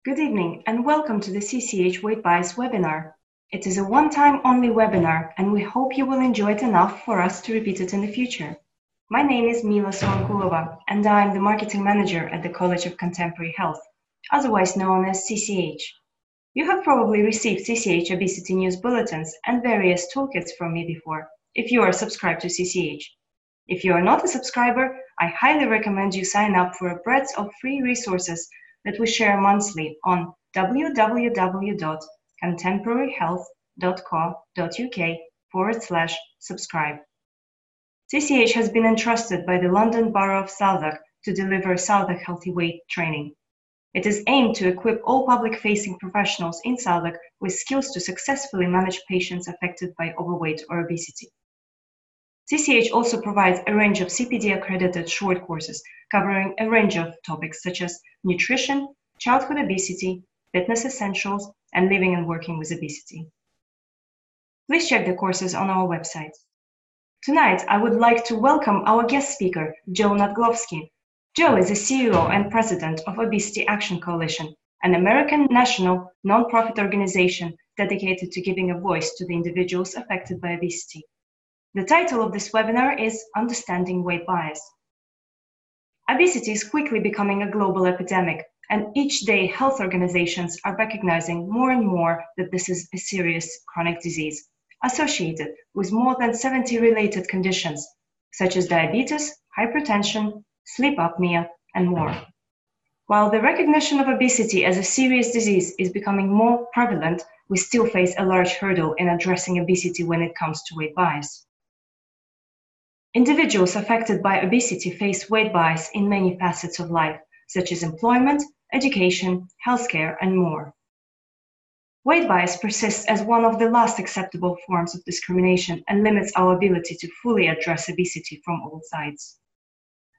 Good evening and welcome to the CCH Weight Bias webinar. It is a one-time only webinar and we hope you will enjoy it enough for us to repeat it in the future. My name is Mila Solankulova and I am the Marketing Manager at the College of Contemporary Health, otherwise known as CCH. You have probably received CCH obesity news bulletins and various toolkits from me before, if you are subscribed to CCH. If you are not a subscriber, I highly recommend you sign up for a breadth of free resources that we share monthly on www.contemporaryhealth.co.uk/subscribe. CCH has been entrusted by the London Borough of Southwark to deliver Southwark Healthy Weight training. It is aimed to equip all public-facing professionals in Southwark with skills to successfully manage patients affected by overweight or obesity. CCH also provides a range of CPD-accredited short courses covering a range of topics such as nutrition, childhood obesity, fitness essentials, and living and working with obesity. Please check the courses on our website. Tonight, I would like to welcome our guest speaker, Joe Nadglowski. Joe is the CEO and President of Obesity Action Coalition, an American national nonprofit organization dedicated to giving a voice to the individuals affected by obesity. The title of this webinar is Understanding Weight Bias. Obesity is quickly becoming a global epidemic, and each day health organizations are recognizing more and more that this is a serious chronic disease associated with more than 70 related conditions, such as diabetes, hypertension, sleep apnea, and more. While the recognition of obesity as a serious disease is becoming more prevalent, we still face a large hurdle in addressing obesity when it comes to weight bias. Individuals affected by obesity face weight bias in many facets of life, such as employment, education, healthcare, and more. Weight bias persists as one of the last acceptable forms of discrimination and limits our ability to fully address obesity from all sides.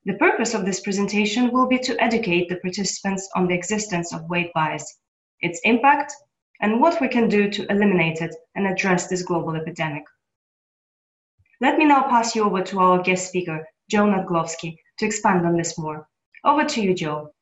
The purpose of this presentation will be to educate the participants on the existence of weight bias, its impact, and what we can do to eliminate it and address this global epidemic. Let me now pass you over to our guest speaker, Joe Nadglowski, to expand on this more. Over to you, Joe.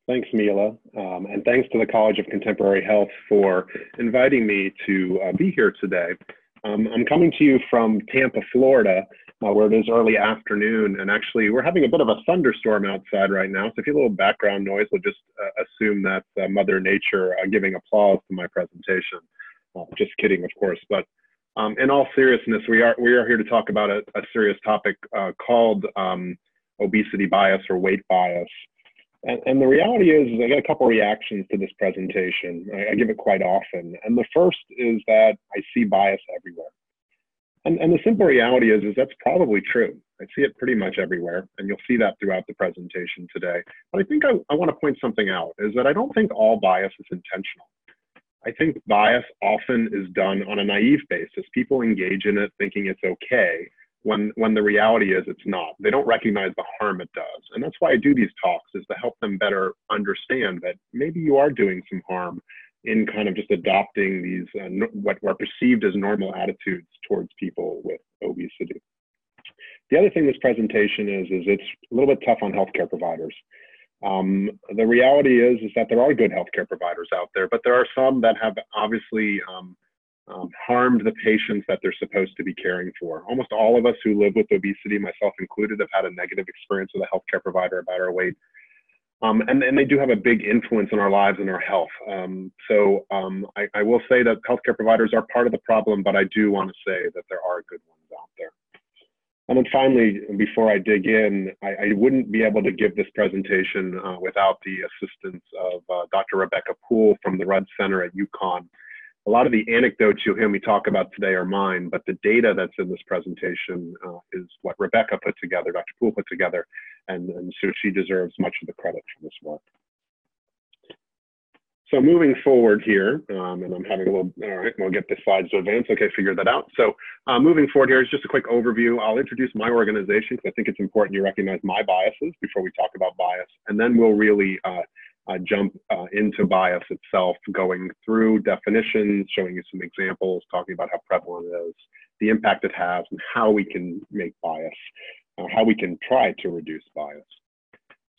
Thanks, Mila, and thanks to the College of Contemporary Health for inviting me to be here today. I'm coming to you from Tampa, Florida, where it is early afternoon, and actually we're having a bit of a thunderstorm outside right now, so if you have a little background noise, we'll just assume that's Mother Nature giving applause to my presentation. Just kidding, of course, but in all seriousness, we are here to talk about a serious topic called obesity bias or weight bias. And the reality is I get a couple reactions to this presentation. I give it quite often. And the first is that I see bias everywhere. And the simple reality is that's probably true. I see it pretty much everywhere. And you'll see that throughout the presentation today. But I think I want to point something out, is that I don't think all bias is intentional. I think bias often is done on a naive basis. People engage in it thinking it's okay when the reality is it's not. They don't recognize the harm it does. And that's why I do these talks, is to help them better understand that maybe you are doing some harm in kind of just adopting these what are perceived as normal attitudes towards people with obesity. The other thing this presentation is it's a little bit tough on healthcare providers. The reality is that there are good healthcare providers out there, but there are some that have obviously harmed the patients that they're supposed to be caring for. Almost all of us who live with obesity, myself included, have had a negative experience with a healthcare provider about our weight. And they do have a big influence on our lives and our health. So I will say that healthcare providers are part of the problem, but I do want to say that there are good ones out there. And then finally, before I dig in, I wouldn't be able to give this presentation without the assistance of Dr. Rebecca Poole from the Rudd Center at UConn. A lot of the anecdotes you'll hear me talk about today are mine, but the data that's in this presentation is what Rebecca put together, Dr. Poole put together, and so she deserves much of the credit for this work. So moving forward here, and I'm having a little, all right, we'll get the slides to advance. Okay, figured that out. So moving forward here is just a quick overview. I'll introduce my organization because I think it's important you recognize my biases before we talk about bias, and then we'll really jump into bias itself, going through definitions, showing you some examples, talking about how prevalent it is, the impact it has, and how we can make bias, how we can try to reduce bias.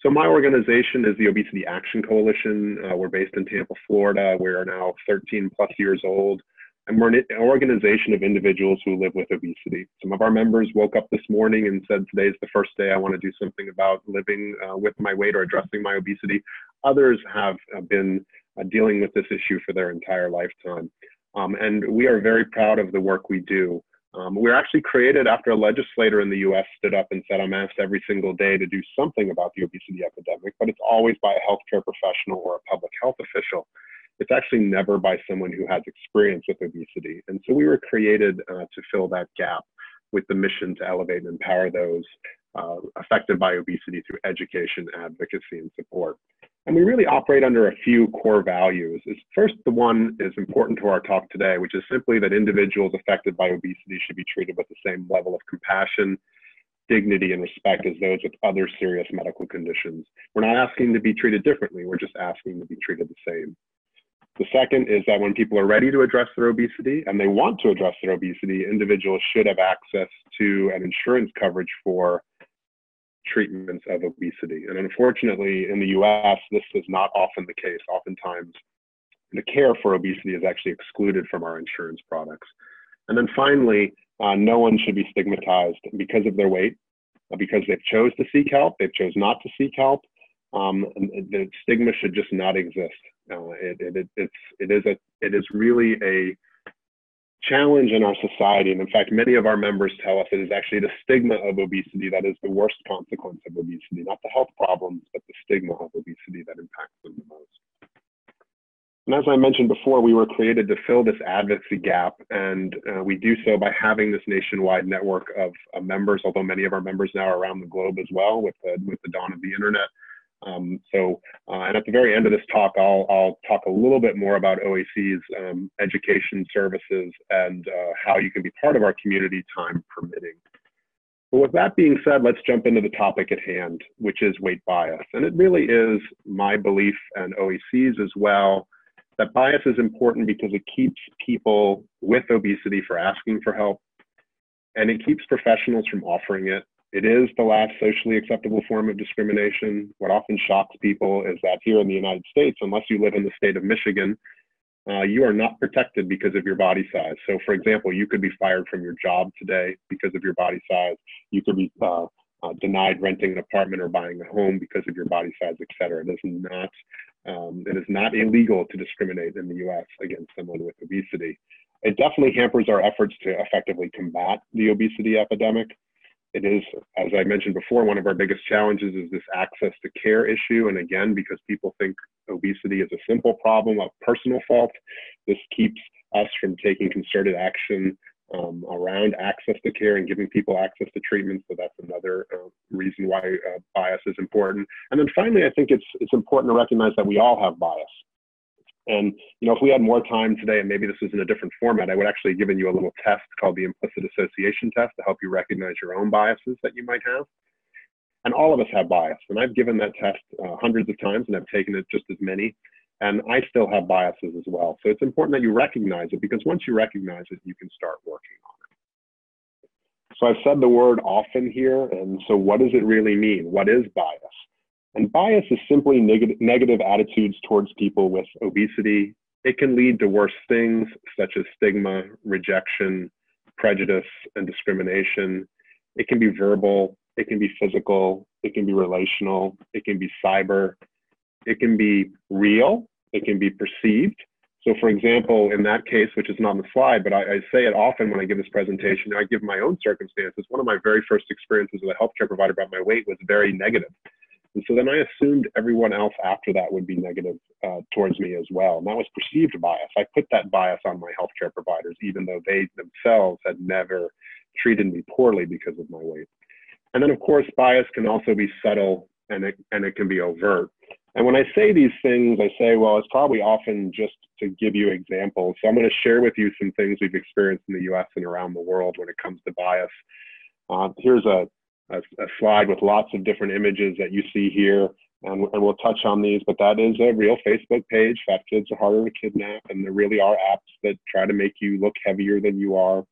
So my organization is the Obesity Action Coalition. We're based in Tampa, Florida. We are now 13 plus years old. And we're an organization of individuals who live with obesity. Some of our members woke up this morning and said, today's the first day I want to do something about living with my weight or addressing my obesity. Others have been dealing with this issue for their entire lifetime. And we are very proud of the work we do. We're actually created after a legislator in the US stood up and said, I'm asked every single day to do something about the obesity epidemic, but it's always by a healthcare professional or a public health official. It's actually never by someone who has experience with obesity. And so we were created to fill that gap with the mission to elevate and empower those affected by obesity through education, advocacy, and support. And we really operate under a few core values. First, the one is important to our talk today, which is simply that individuals affected by obesity should be treated with the same level of compassion, dignity, and respect as those with other serious medical conditions. We're not asking to be treated differently, we're just asking to be treated the same. The second is that when people are ready to address their obesity and they want to address their obesity, individuals should have access to an insurance coverage for treatments of obesity. And unfortunately, in the US, this is not often the case. Oftentimes, the care for obesity is actually excluded from our insurance products. And then finally, no one should be stigmatized because of their weight, because they've chose to seek help, they've chose not to seek help. The stigma should just not exist. It is really a challenge in our society. And in fact, many of our members tell us it is actually the stigma of obesity that is the worst consequence of obesity, not the health problems, but the stigma of obesity that impacts them the most. And as I mentioned before, we were created to fill this advocacy gap, and we do so by having this nationwide network of members, although many of our members now are around the globe as well with the dawn of the internet. And at the very end of this talk, I'll talk a little bit more about OAC's education services and how you can be part of our community, time permitting. But with that being said, let's jump into the topic at hand, which is weight bias. And it really is my belief, and OAC's as well, that bias is important because it keeps people with obesity from asking for help, and it keeps professionals from offering it. It is the last socially acceptable form of discrimination. What often shocks people is that here in the United States, unless you live in the state of Michigan, you are not protected because of your body size. So for example, you could be fired from your job today because of your body size. You could be denied renting an apartment or buying a home because of your body size, et cetera. It is not illegal to discriminate in the US against someone with obesity. It definitely hampers our efforts to effectively combat the obesity epidemic. It is, as I mentioned before, one of our biggest challenges is this access to care issue. And again, because people think obesity is a simple problem of personal fault, this keeps us from taking concerted action around access to care and giving people access to treatment. So that's another reason why bias is important. And then finally, I think it's important to recognize that we all have bias. And if we had more time today, and maybe this was in a different format, I would actually have given you a little test called the Implicit Association test to help you recognize your own biases that you might have. And all of us have bias. And I've given that test hundreds of times, and I've taken it just as many. And I still have biases as well. So it's important that you recognize it, because once you recognize it, you can start working on it. So I've said the word often here. And so what does it really mean? What is bias? And bias is simply negative attitudes towards people with obesity. It can lead to worse things such as stigma, rejection, prejudice, and discrimination. It can be verbal, it can be physical, it can be relational, it can be cyber, it can be real, it can be perceived. So for example, in that case, which is not on the slide, but I say it often when I give this presentation, I give my own circumstances. One of my very first experiences with a healthcare provider about my weight was very negative. And so then I assumed everyone else after that would be negative towards me as well. And that was perceived bias. I put that bias on my healthcare providers, even though they themselves had never treated me poorly because of my weight. And then of course, bias can also be subtle, and it can be overt. And when I say these things, I say, well, it's probably often just to give you examples. So I'm going to share with you some things we've experienced in the US and around the world when it comes to bias. Here's a slide with lots of different images that you see here, and we'll touch on these, but that is a real Facebook page. Fat kids are harder to kidnap, and there really are apps that try to make you look heavier than you are.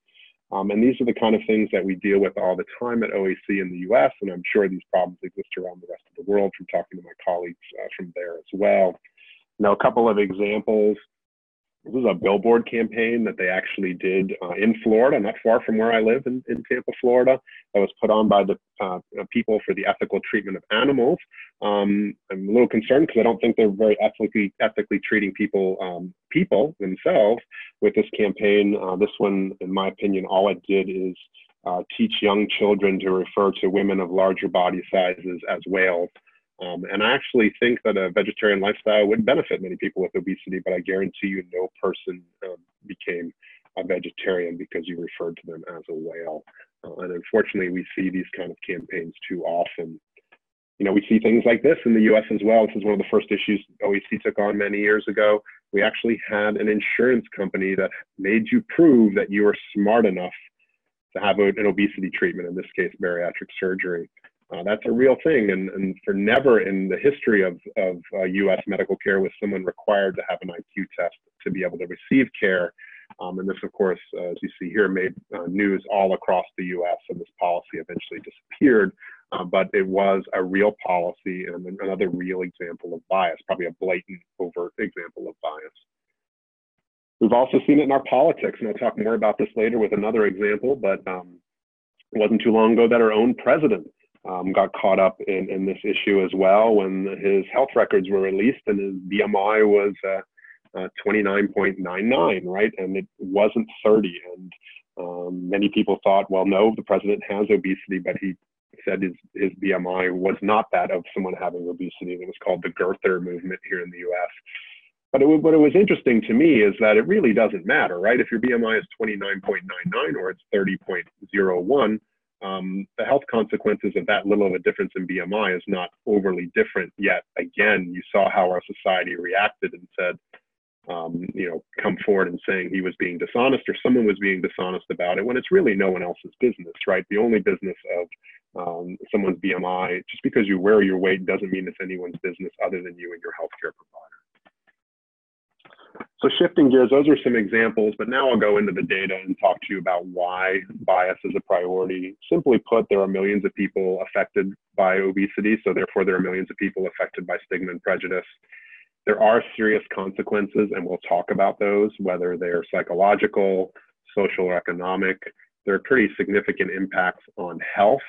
And these are the kind of things that we deal with all the time at OAC in the US, and I'm sure these problems exist around the rest of the world from talking to my colleagues from there as well. Now, a couple of examples. This is a billboard campaign that they actually did in Florida, not far from where I live in Tampa, Florida, that was put on by the people for the ethical treatment of animals. I'm a little concerned because I don't think they're very ethically treating people themselves with this campaign. This one, in my opinion, all it did is teach young children to refer to women of larger body sizes as whales. And I actually think that a vegetarian lifestyle would benefit many people with obesity, but I guarantee you no person became a vegetarian because you referred to them as a whale. And unfortunately, we see these kind of campaigns too often. You know, we see things like this in the US as well. This is one of the first issues OAC took on many years ago. We actually had an insurance company that made you prove that you were smart enough to have an obesity treatment, in this case, bariatric surgery. That's a real thing, and for never in the history of US medical care was someone required to have an IQ test to be able to receive care. And this, of course, as you see here, made news all across the US, and this policy eventually disappeared, but it was a real policy and another real example of bias, probably a blatant, overt example of bias. We've also seen it in our politics, and I'll talk more about this later with another example, but it wasn't too long ago that our own president got caught up in this issue as well when his health records were released and his BMI was 29.99, right? And it wasn't 30. And many people thought, well, no, the president has obesity, but he said his BMI was not that of someone having obesity. It was called the girther movement here in the US. But what was interesting to me is that it really doesn't matter, right? If your BMI is 29.99 or it's 30.01, the health consequences of that little of a difference in BMI is not overly different. Yet again, you saw how our society reacted and said, you know, come forward and saying he was being dishonest or someone was being dishonest about it when it's really no one else's business, right? The only business of someone's BMI, just because you wear your weight doesn't mean it's anyone's business other than you and your healthcare provider. So shifting gears, those are some examples, but now I'll go into the data and talk to you about why bias is a priority. Simply put, there are millions of people affected by obesity, so therefore there are millions of people affected by stigma and prejudice. There are serious consequences, and we'll talk about those, whether they're psychological, social, or economic. There are pretty significant impacts on health.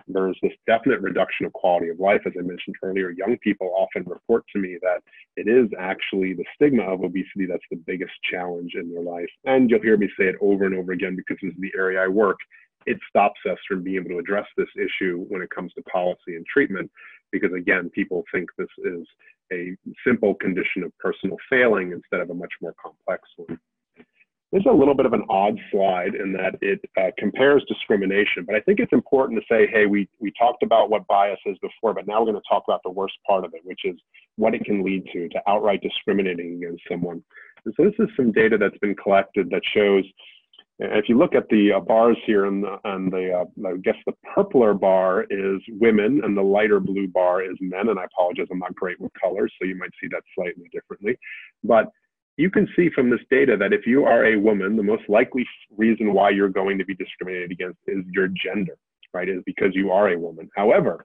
There's this definite reduction of quality of life. As I mentioned earlier, young people often report to me that it is actually the stigma of obesity that's the biggest challenge in their life. And you'll hear me say it over and over again because this is the area I work. It stops us from being able to address this issue when it comes to policy and treatment, because again, people think this is a simple condition of personal failing instead of a much more complex one. This is a little bit of an odd slide in that it compares discrimination, but I think it's important to say, hey, we talked about what bias is before, but now we're going to talk about the worst part of it, which is what it can lead to outright discriminating against someone. And so this is some data that's been collected that shows, if you look at the bars here, and I guess the purpler bar is women and the lighter blue bar is men, and I apologize, I'm not great with colors, so you might see that slightly differently. But you can see from this data that if you are a woman, the most likely reason why you're going to be discriminated against is your gender, right? Is because you are a woman. However,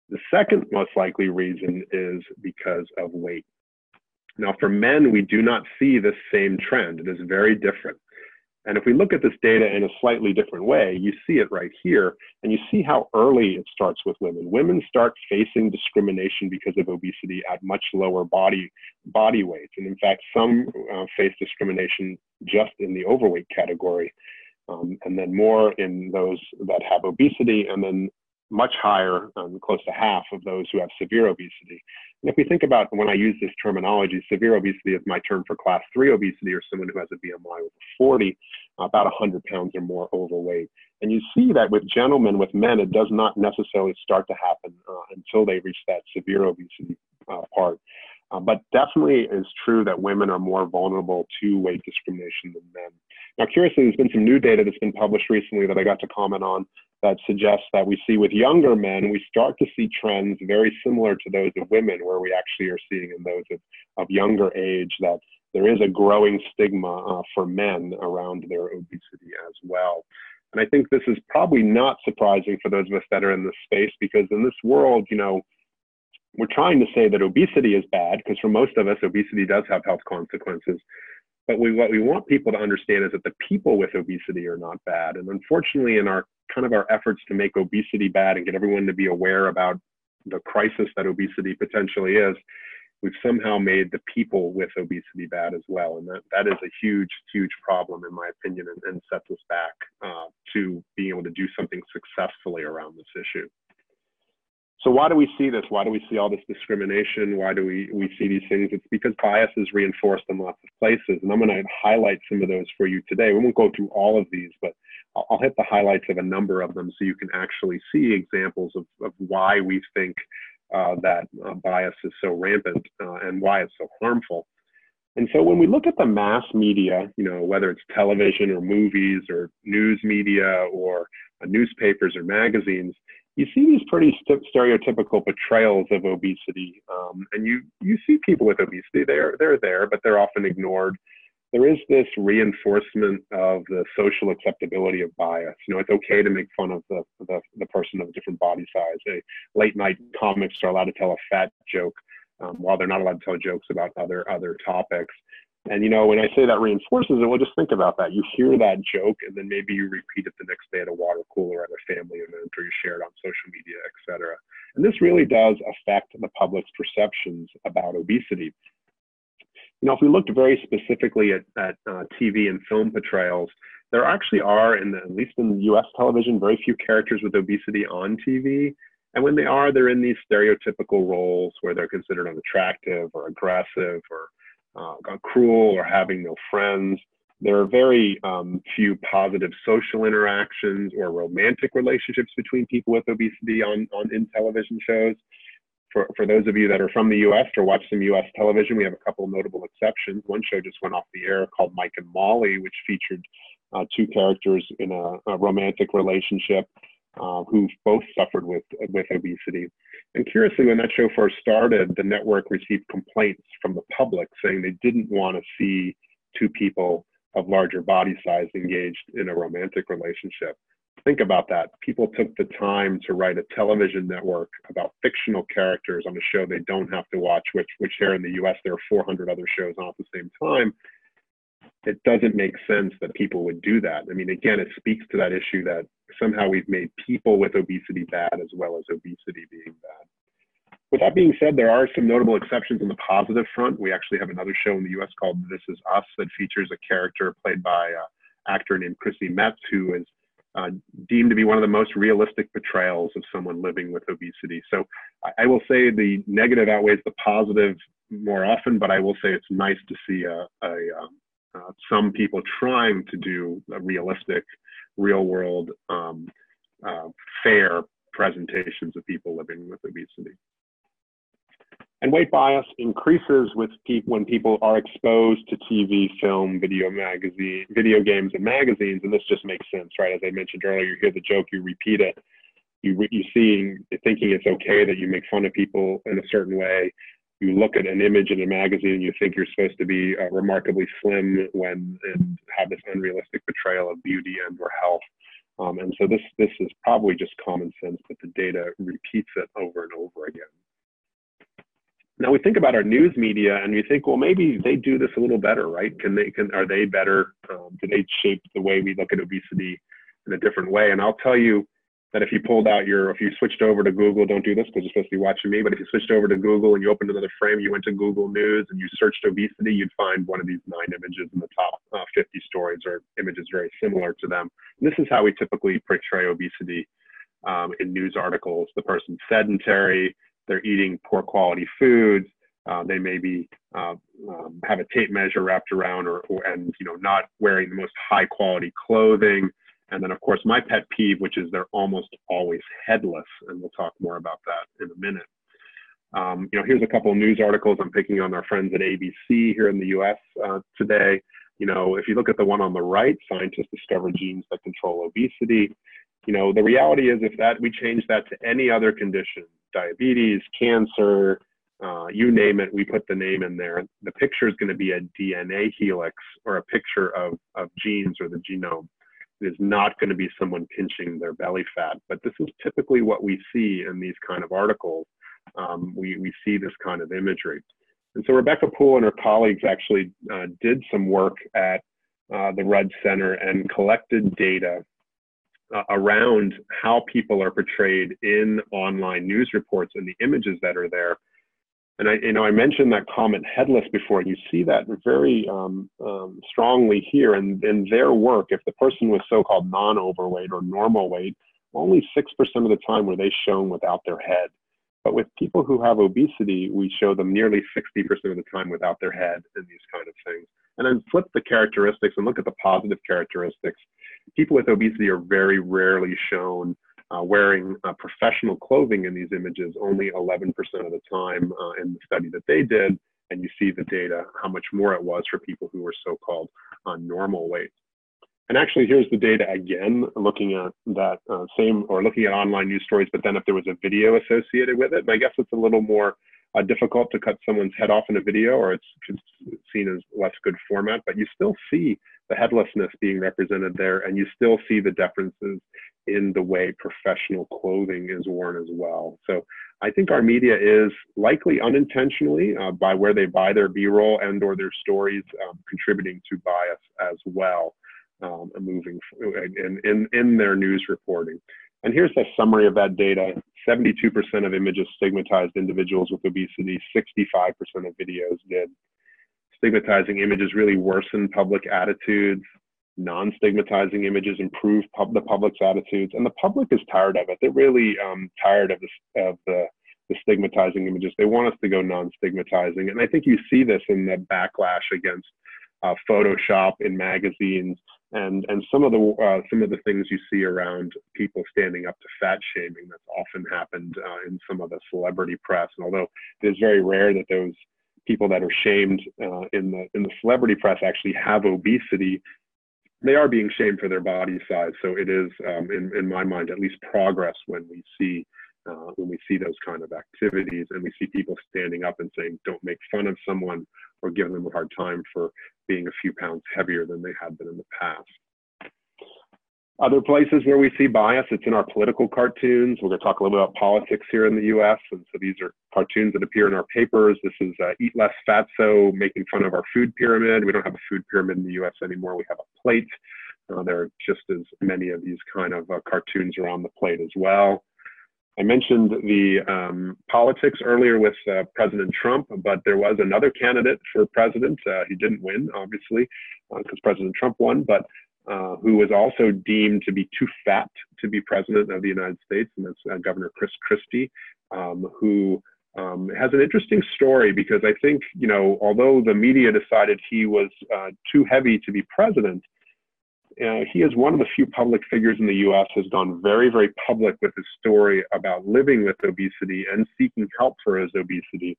the second most likely reason is because of weight. Now, for men, we do not see this same trend. It is very different. And if we look at this data in a slightly different way, you see it right here, and you see how early it starts with women. Women start facing discrimination because of obesity at much lower body weights. And in fact, some face discrimination just in the overweight category, and then more in those that have obesity, and then much higher, close to half of those who have severe obesity. And if we think about when I use this terminology, severe obesity is my term for class 3 obesity, or someone who has a BMI over 40, about 100 pounds or more overweight. And you see that with gentlemen, with men, it does not necessarily start to happen until they reach that severe obesity part. But definitely is true that women are more vulnerable to weight discrimination than men. Now, curiously, there's been some new data that's been published recently that I got to comment on that suggests that we see with younger men, we start to see trends very similar to those of women, where we actually are seeing in those of younger age that there is a growing stigma for men around their obesity as well. And I think this is probably not surprising for those of us that are in this space, because in this world, you know, we're trying to say that obesity is bad, because for most of us, obesity does have health consequences. But what we want people to understand is that the people with obesity are not bad. And unfortunately, in our efforts to make obesity bad and get everyone to be aware about the crisis that obesity potentially is, we've somehow made the people with obesity bad as well. And that is a huge, huge problem, in my opinion, and sets us back to being able to do something successfully around this issue. So why do we see this? Why do we see all this discrimination? Why do we see these things? It's because bias is reinforced in lots of places. And I'm going to highlight some of those for you today. We won't go through all of these, but I'll hit the highlights of a number of them so you can actually see examples of why we think that bias is so rampant and why it's so harmful. And so when we look at the mass media, you know, whether it's television or movies or news media or newspapers or magazines, you see these pretty stereotypical portrayals of obesity. And you see people with obesity, they're there, but they're often ignored. There is this reinforcement of the social acceptability of bias. You know, it's okay to make fun of the person of a different body size. Late night comics are allowed to tell a fat joke while they're not allowed to tell jokes about other topics. And, you know, when I say that reinforces it, well, just think about that. You hear that joke, and then maybe you repeat it the next day at a water cooler at a family event, or you share it on social media, et cetera. And this really does affect the public's perceptions about obesity. You know, if we looked very specifically at TV and film portrayals, there actually are, at least in US television, very few characters with obesity on TV. And when they are, they're in these stereotypical roles where they're considered unattractive or aggressive or cruel or having no friends. There are very few positive social interactions or romantic relationships between people with obesity in television shows. For those of you that are from the US or watch some US television, we have a couple of notable exceptions. One show just went off the air called Mike and Molly, which featured two characters in a romantic relationship who both suffered with obesity. And curiously, when that show first started, the network received complaints from the public saying they didn't want to see two people of larger body size engaged in a romantic relationship. Think about that. People took the time to write a television network about fictional characters on a show they don't have to watch, which here in the US, there are 400 other shows on at the same time. It doesn't make sense that people would do that. I mean, again, it speaks to that issue that somehow we've made people with obesity bad as well as obesity being bad. With that being said, there are some notable exceptions on the positive front. We actually have another show in the US called This Is Us that features a character played by an actor named Christie, who is deemed to be one of the most realistic portrayals of someone living with obesity. So I will say the negative outweighs the positive more often, but I will say it's nice to see some people trying to do a realistic, real-world, fair presentations of people living with obesity. And weight bias increases with when people are exposed to TV, film, video games, and magazines. And this just makes sense, right? As I mentioned earlier, you hear the joke, you repeat it, you thinking it's okay that you make fun of people in a certain way. You look at an image in a magazine and you think you're supposed to be remarkably slim and have this unrealistic portrayal of beauty and or health. And so this is probably just common sense, but the data repeats it over and over again. Now we think about our news media and we think, well, maybe they do this a little better, right? Are they better? Do they shape the way we look at obesity in a different way? And I'll tell you that if you switched over to Google, don't do this because you're supposed to be watching me, but if you switched over to Google and you opened another frame, you went to Google News and you searched obesity, you'd find one of these 9 images in the top 50 stories or images very similar to them. And this is how we typically portray obesity in news articles. The person's sedentary, they're eating poor quality foods, they maybe have a tape measure wrapped around and not wearing the most high quality clothing. And then, of course, my pet peeve, which is they're almost always headless. And we'll talk more about that in a minute. Here's a couple of news articles I'm picking on our friends at ABC here in the US today. If you look at the one on the right, scientists discover genes that control obesity. The reality is if we change that to any other condition, diabetes, cancer, you name it, we put the name in there. The picture is going to be a DNA helix or a picture of genes or the genome. It is not going to be someone pinching their belly fat, but this is typically what we see in these kind of articles. We see this kind of imagery. And so Rebecca Poole and her colleagues actually did some work at the Rudd Center and collected data around how people are portrayed in online news reports and the images that are there. And I mentioned that comment headless before. You see that very strongly here in their work. If the person was so-called non-overweight or normal weight, only 6% of the time were they shown without their head. But with people who have obesity, we show them nearly 60% of the time without their head in these kind of things. And then flip the characteristics and look at the positive characteristics. People with obesity are very rarely shown wearing professional clothing in these images, only 11% of the time in the study that they did. And you see the data, how much more it was for people who were so-called normal weight. And actually, here's the data again, looking at that looking at online news stories, but then if there was a video associated with it, and I guess it's a little more difficult to cut someone's head off in a video, or it's seen as less good format, but you still see the headlessness being represented there, and you still see the differences in the way professional clothing is worn as well. So I think our media is likely unintentionally, by where they buy their B-roll and or their stories, contributing to bias as well. Moving in their news reporting. And here's a summary of that data. 72% of images stigmatized individuals with obesity, 65% of videos did. Stigmatizing images really worsen public attitudes. Non-stigmatizing images improve the public's attitudes. And the public is tired of it. They're really tired of the stigmatizing images. They want us to go non-stigmatizing. And I think you see this in the backlash against Photoshop in magazines, and some of the things you see around people standing up to fat shaming that's often happened in some of the celebrity press. And although it is very rare that those people that are shamed in the celebrity press actually have obesity, they are being shamed for their body size. So it is, in my mind, at least progress when we see those kind of activities, and we see people standing up and saying, don't make fun of someone or give them a hard time for being a few pounds heavier than they had been in the past. Other places where we see bias, it's in our political cartoons. We're going to talk a little bit about politics here in the US. And so these are cartoons that appear in our papers. This is Eat Less Fatso, making fun of our food pyramid. We don't have a food pyramid in the US anymore. We have a plate. There are just as many of these kind of cartoons around the plate as well. I mentioned the politics earlier with President Trump, but there was another candidate for president. He didn't win, obviously, because President Trump won, but who was also deemed to be too fat to be president of the United States, and that's Governor Christie, who has an interesting story because I think, although the media decided he was too heavy to be president, he is one of the few public figures in the U.S. has gone very, very public with his story about living with obesity and seeking help for his obesity.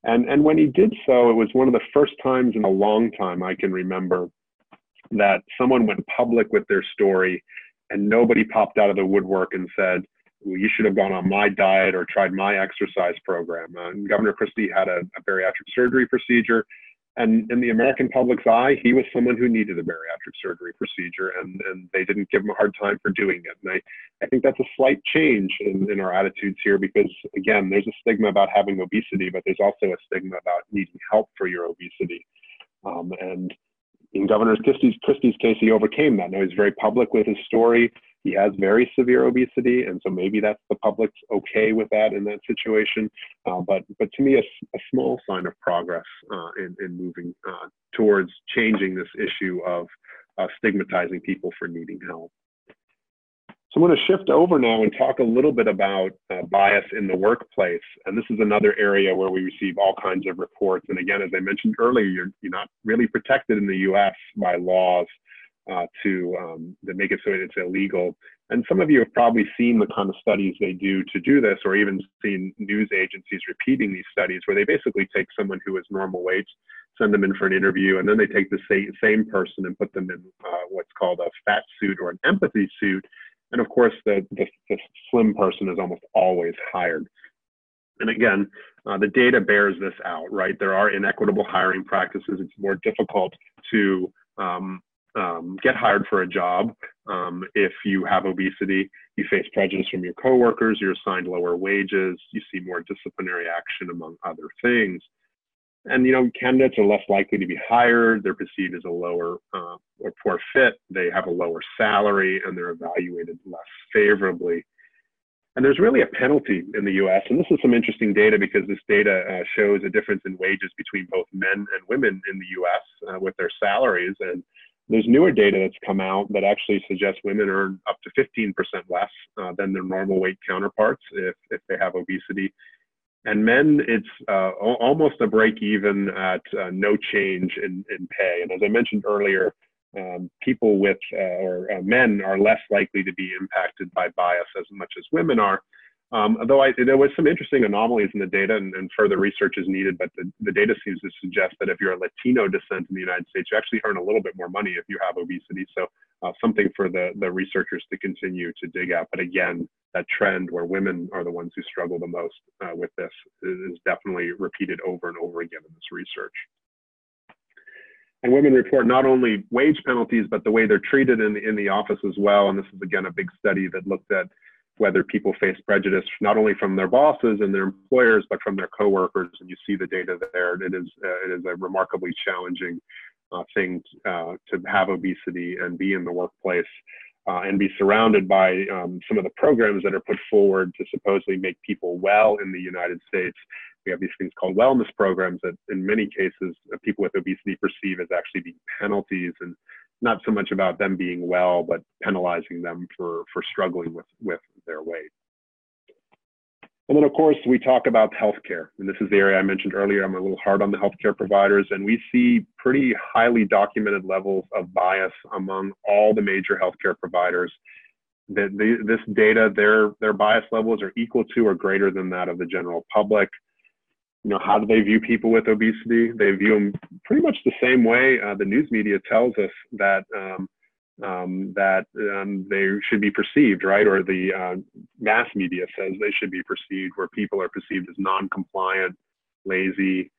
And when he did so, it was one of the first times in a long time I can remember that someone went public with their story and nobody popped out of the woodwork and said, well, you should have gone on my diet or tried my exercise program. Governor Christie had a bariatric surgery procedure. And in the American public's eye, he was someone who needed a bariatric surgery procedure, and they didn't give him a hard time for doing it. And I think that's a slight change in our attitudes here because, again, there's a stigma about having obesity, but there's also a stigma about needing help for your obesity. And in Governor Christie's case, he overcame that. Now, he's very public with his story. He has very severe obesity, and so maybe that's the public's okay with that in that situation. But to me, a small sign of progress in moving towards changing this issue of stigmatizing people for needing help. So I'm going to shift over now and talk a little bit about bias in the workplace. And this is another area where we receive all kinds of reports. And again, as I mentioned earlier, you're not really protected in the US by laws that make it so it's illegal. And some of you have probably seen the kind of studies they do to do this, or even seen news agencies repeating these studies where they basically take someone who is normal weight, send them in for an interview, and then they take the same person and put them in what's called a fat suit or an empathy suit. And of course, the slim person is almost always hired. And again, the data bears this out, right? There are inequitable hiring practices. It's more difficult to get hired for a job if you have obesity. You face prejudice from your coworkers, you're assigned lower wages, you see more disciplinary action, among other things. And, you know, candidates are less likely to be hired, they're perceived as a lower or poor fit, they have a lower salary, and they're evaluated less favorably. And there's really a penalty in the US, and this is some interesting data because this data shows a difference in wages between both men and women in the US with their salaries. And there's newer data that's come out that actually suggests women earn up to 15% less than their normal weight counterparts if they have obesity. And men, it's almost a break even at no change in pay. And as I mentioned earlier, people with men are less likely to be impacted by bias as much as women are. Although there was some interesting anomalies in the data, and further research is needed, but the data seems to suggest that if you're a Latino descent in the United States, you actually earn a little bit more money if you have obesity. So something for the researchers to continue to dig out. But again, that trend where women are the ones who struggle the most with this is definitely repeated over and over again in this research. And women report not only wage penalties, but the way they're treated in the office as well. And this is, again, a big study that looked at whether people face prejudice not only from their bosses and their employers, but from their coworkers. And you see the data there. It is a remarkably challenging thing to have obesity and be in the workplace and be surrounded by some of the programs that are put forward to supposedly make people well in the United States. We have these things called wellness programs that in many cases people with obesity perceive as actually being penalties, and not so much about them being well, but penalizing them for struggling with their weight. And then, of course, we talk about healthcare. And this is the area I mentioned earlier. I'm a little hard on the healthcare providers. And we see pretty highly documented levels of bias among all the major healthcare providers. This data, their bias levels are equal to or greater than that of the general public. You know, how do they view people with obesity? They view them pretty much the same way. The news media tells us that they should be perceived, right? Or the mass media says they should be perceived, where people are perceived as non-compliant, lazy,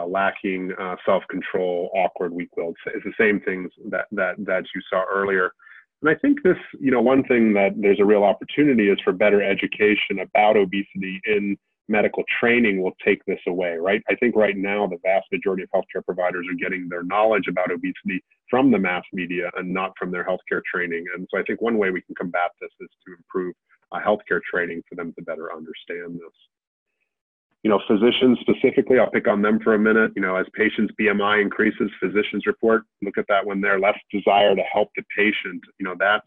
lacking self-control, awkward, weak-willed. It's the same things that you saw earlier. And I think this, you know, one thing that there's a real opportunity is for better education about obesity in medical training will take this away, right? I think right now the vast majority of healthcare providers are getting their knowledge about obesity from the mass media and not from their healthcare training. And so I think one way we can combat this is to improve healthcare training for them to better understand this. You know, physicians specifically, I'll pick on them for a minute. You know, as patients' BMI increases, physicians report, look at that when they're less desire to help the patient. You know, that's,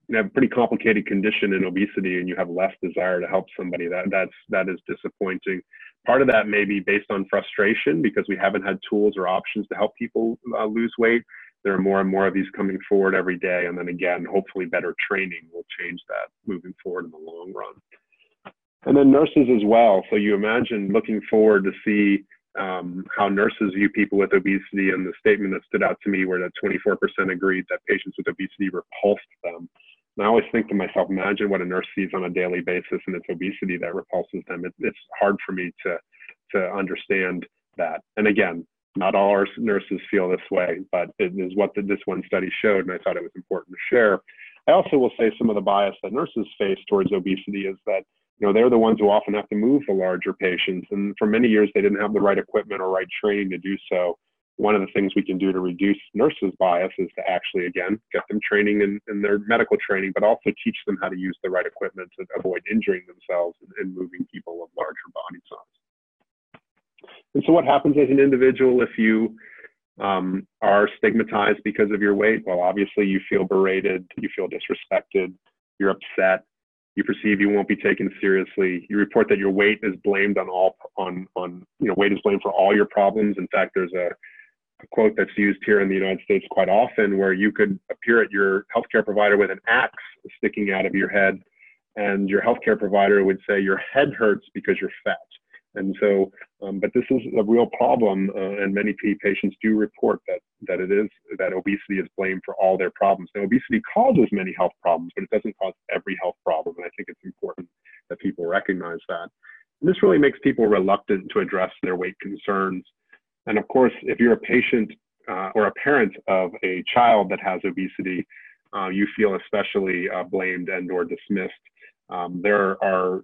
you have a pretty complicated condition in obesity and you have less desire to help somebody. That is disappointing. Part of that may be based on frustration because we haven't had tools or options to help people lose weight. There are more and more of these coming forward every day. And then again, hopefully better training will change that moving forward in the long run. And then nurses as well. So you imagine looking forward to see how nurses view people with obesity, and the statement that stood out to me where that 24% agreed that patients with obesity repulsed them. And I always think to myself, imagine what a nurse sees on a daily basis and it's obesity that repulses them. It's hard for me to understand that. And again, not all our nurses feel this way, but it is what this one study showed, and I thought it was important to share. I also will say some of the bias that nurses face towards obesity is that, you know, they're the ones who often have to move the larger patients. And for many years, they didn't have the right equipment or right training to do so. One of the things we can do to reduce nurses' bias is to actually, again, get them training in their medical training, but also teach them how to use the right equipment to avoid injuring themselves and moving people of larger body size. And so what happens as an individual if you are stigmatized because of your weight? Well, obviously you feel berated, you feel disrespected, you're upset, you perceive you won't be taken seriously. You report that your weight is blamed weight is blamed for all your problems. In fact, there's a quote that's used here in the United States quite often where you could appear at your healthcare provider with an axe sticking out of your head, and your healthcare provider would say your head hurts because you're fat. And so, but this is a real problem, and many patients do report that obesity is blamed for all their problems. Now, obesity causes many health problems, but it doesn't cause every health problem, and I think it's important that people recognize that. And this really makes people reluctant to address their weight concerns. And of course, if you're a patient or a parent of a child that has obesity, you feel especially blamed and or dismissed. There are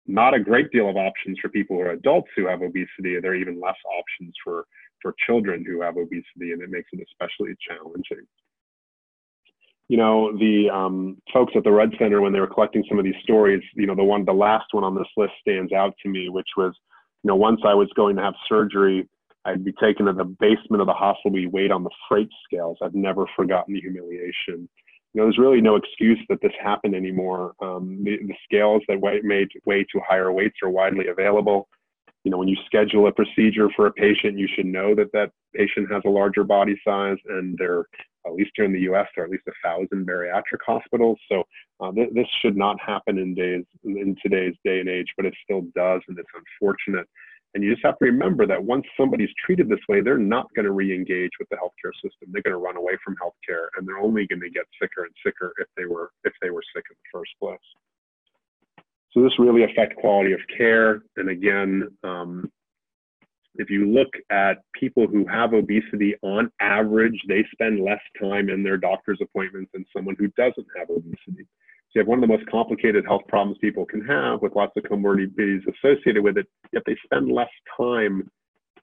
not a great deal of options for people who are adults who have obesity. There are even less options for children who have obesity, and it makes it especially challenging. You know, the folks at the Rudd Center, when they were collecting some of these stories, you know, the last one on this list stands out to me, which was, you know, once I was going to have surgery, I'd be taken to the basement of the hospital, we weighed on the freight scales. I've never forgotten the humiliation. You know, there's really no excuse that this happened anymore. The scales that weigh to higher weights are widely available. You know, when you schedule a procedure for a patient, you should know that that patient has a larger body size, and there, at least here in the US, there are at least 1,000 bariatric hospitals. So this should not happen in today's day and age, but it still does, and it's unfortunate. And you just have to remember that once somebody's treated this way, they're not going to re-engage with the healthcare system. They're going to run away from healthcare, and they're only going to get sicker and sicker if they were sick in the first place. So this really affects quality of care. And again, if you look at people who have obesity, on average, they spend less time in their doctor's appointments than someone who doesn't have obesity. So you have one of the most complicated health problems people can have with lots of comorbidities associated with it, yet they spend less time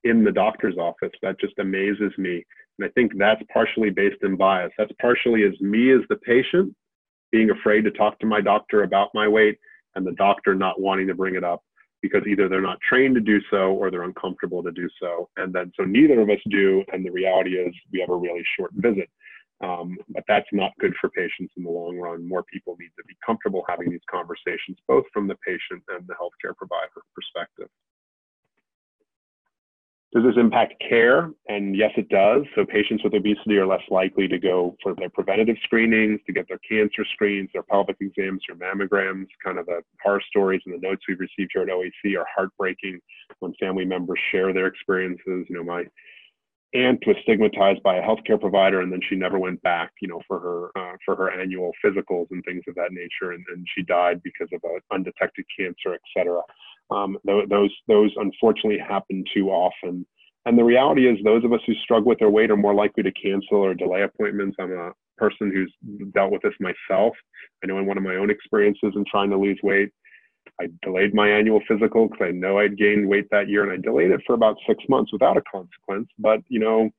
in the doctor's office. That just amazes me. And I think that's partially based in bias. That's partially as me as the patient being afraid to talk to my doctor about my weight, and the doctor not wanting to bring it up because either they're not trained to do so or they're uncomfortable to do so. And then so neither of us do, and the reality is we have a really short visit. But that's not good for patients in the long run. More people need to be comfortable having these conversations, both from the patient and the healthcare provider perspective. Does this impact care? And yes, it does. So patients with obesity are less likely to go for their preventative screenings, to get their cancer screens, their pelvic exams, their mammograms. Kind of the horror stories and the notes we've received here at OAC are heartbreaking when family members share their experiences. You know, my aunt was stigmatized by a healthcare provider, and then she never went back, you know, for her annual physicals and things of that nature, and she died because of an undetected cancer, et cetera. Those unfortunately happen too often. And the reality is those of us who struggle with their weight are more likely to cancel or delay appointments. I'm a person who's dealt with this myself. I know in one of my own experiences in trying to lose weight, I delayed my annual physical because I know I'd gained weight that year, and I delayed it for about 6 months without a consequence. But, you know,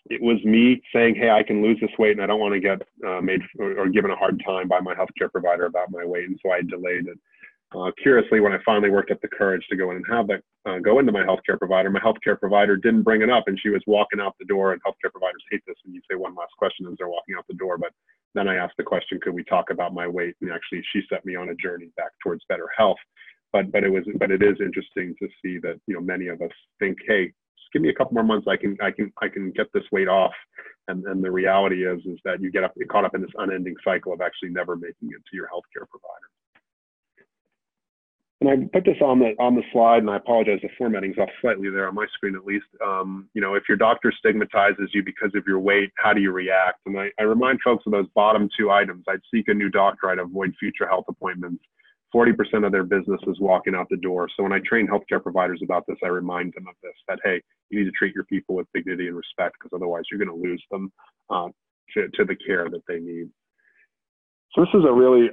it was me saying, hey, I can lose this weight and I don't want to get made or given a hard time by my healthcare provider about my weight. And so I delayed it. Curiously, when I finally worked up the courage to go in and have that go into my healthcare provider didn't bring it up, and she was walking out the door. And healthcare providers hate this when you say one last question as they're walking out the door. But then I asked the question, could we talk about my weight? And actually, she set me on a journey back towards better health. But it is interesting to see that, you know, many of us think, hey, just give me a couple more months, I can get this weight off. And the reality is that you get caught up in this unending cycle of actually never making it to your healthcare provider. And I put this on the slide, and I apologize, the formatting's off slightly there on my screen at least. You know, if your doctor stigmatizes you because of your weight, how do you react? And I remind folks of those bottom two items. I'd seek a new doctor, I'd avoid future health appointments. 40% of their business is walking out the door. So when I train healthcare providers about this, I remind them of this, that, hey, you need to treat your people with dignity and respect, because otherwise you're going to lose them to the care that they need. So this is a really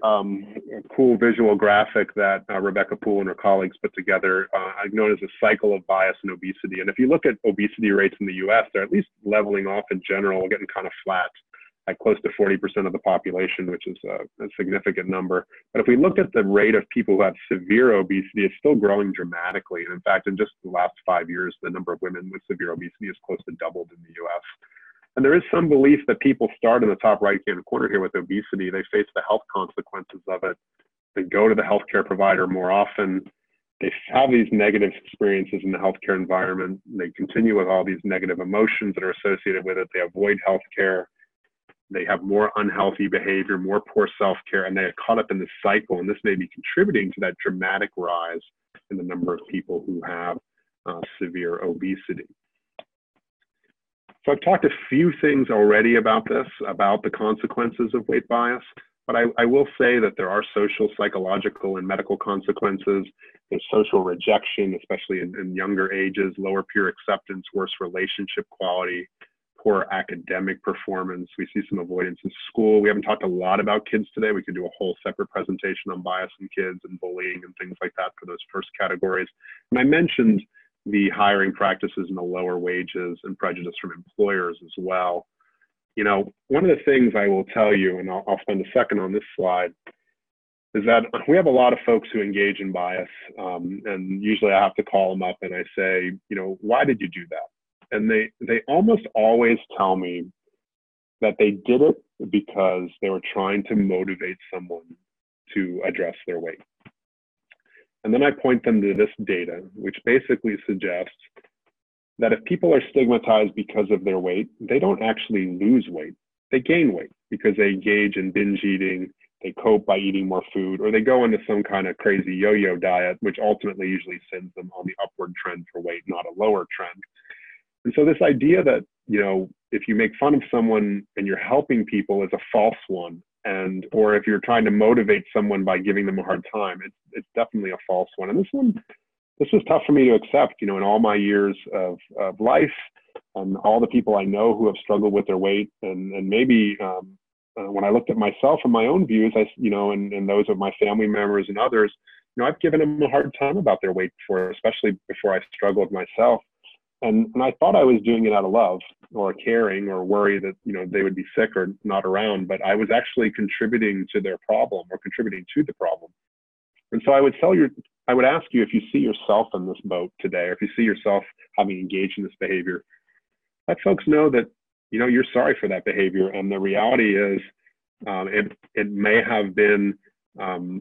cool visual graphic that Rebecca Poole and her colleagues put together. I've known as a cycle of bias and obesity. And if you look at obesity rates in the US, they're at least leveling off in general, getting kind of flat at close to 40% of the population, which is a significant number. But if we look at the rate of people who have severe obesity, it's still growing dramatically. And in fact, in just the last 5 years, the number of women with severe obesity has close to doubled in the US. And there is some belief that people start in the top right-hand corner here with obesity. They face the health consequences of it. They go to the healthcare provider more often. They have these negative experiences in the healthcare environment. They continue with all these negative emotions that are associated with it. They avoid healthcare. They have more unhealthy behavior, more poor self-care, and they are caught up in this cycle. And this may be contributing to that dramatic rise in the number of people who have severe obesity. So I've talked a few things already about this, about the consequences of weight bias. But I will say that there are social, psychological, and medical consequences. There's social rejection, especially in younger ages, lower peer acceptance, worse relationship quality, poor academic performance. We see some avoidance in school. We haven't talked a lot about kids today. We could do a whole separate presentation on bias in kids and bullying and things like that for those first categories. And I mentioned the hiring practices and the lower wages and prejudice from employers as well. You know, one of the things I will tell you, and I'll spend a second on this slide, is that we have a lot of folks who engage in bias, and usually I have to call them up and I say, you know, why did you do that? And they almost always tell me that they did it because they were trying to motivate someone to address their weight. And then I point them to this data, which basically suggests that if people are stigmatized because of their weight, they don't actually lose weight. They gain weight because they engage in binge eating, they cope by eating more food, or they go into some kind of crazy yo-yo diet, which ultimately usually sends them on the upward trend for weight, not a lower trend. And so this idea that, you know, if you make fun of someone and you're helping people is a false one. And, or if you're trying to motivate someone by giving them a hard time, it's definitely a false one. And this was tough for me to accept, you know, in all my years of life and all the people I know who have struggled with their weight. And maybe when I looked at myself and my own views, you know, and those of my family members and others, you know, I've given them a hard time about their weight before, especially before I struggled myself. And I thought I was doing it out of love or caring or worry that, you know, they would be sick or not around, but I was actually contributing to their problem or contributing to the problem. And so I would ask you if you see yourself in this boat today, or if you see yourself having engaged in this behavior, let folks know that, you know, you're sorry for that behavior. And the reality is it may have been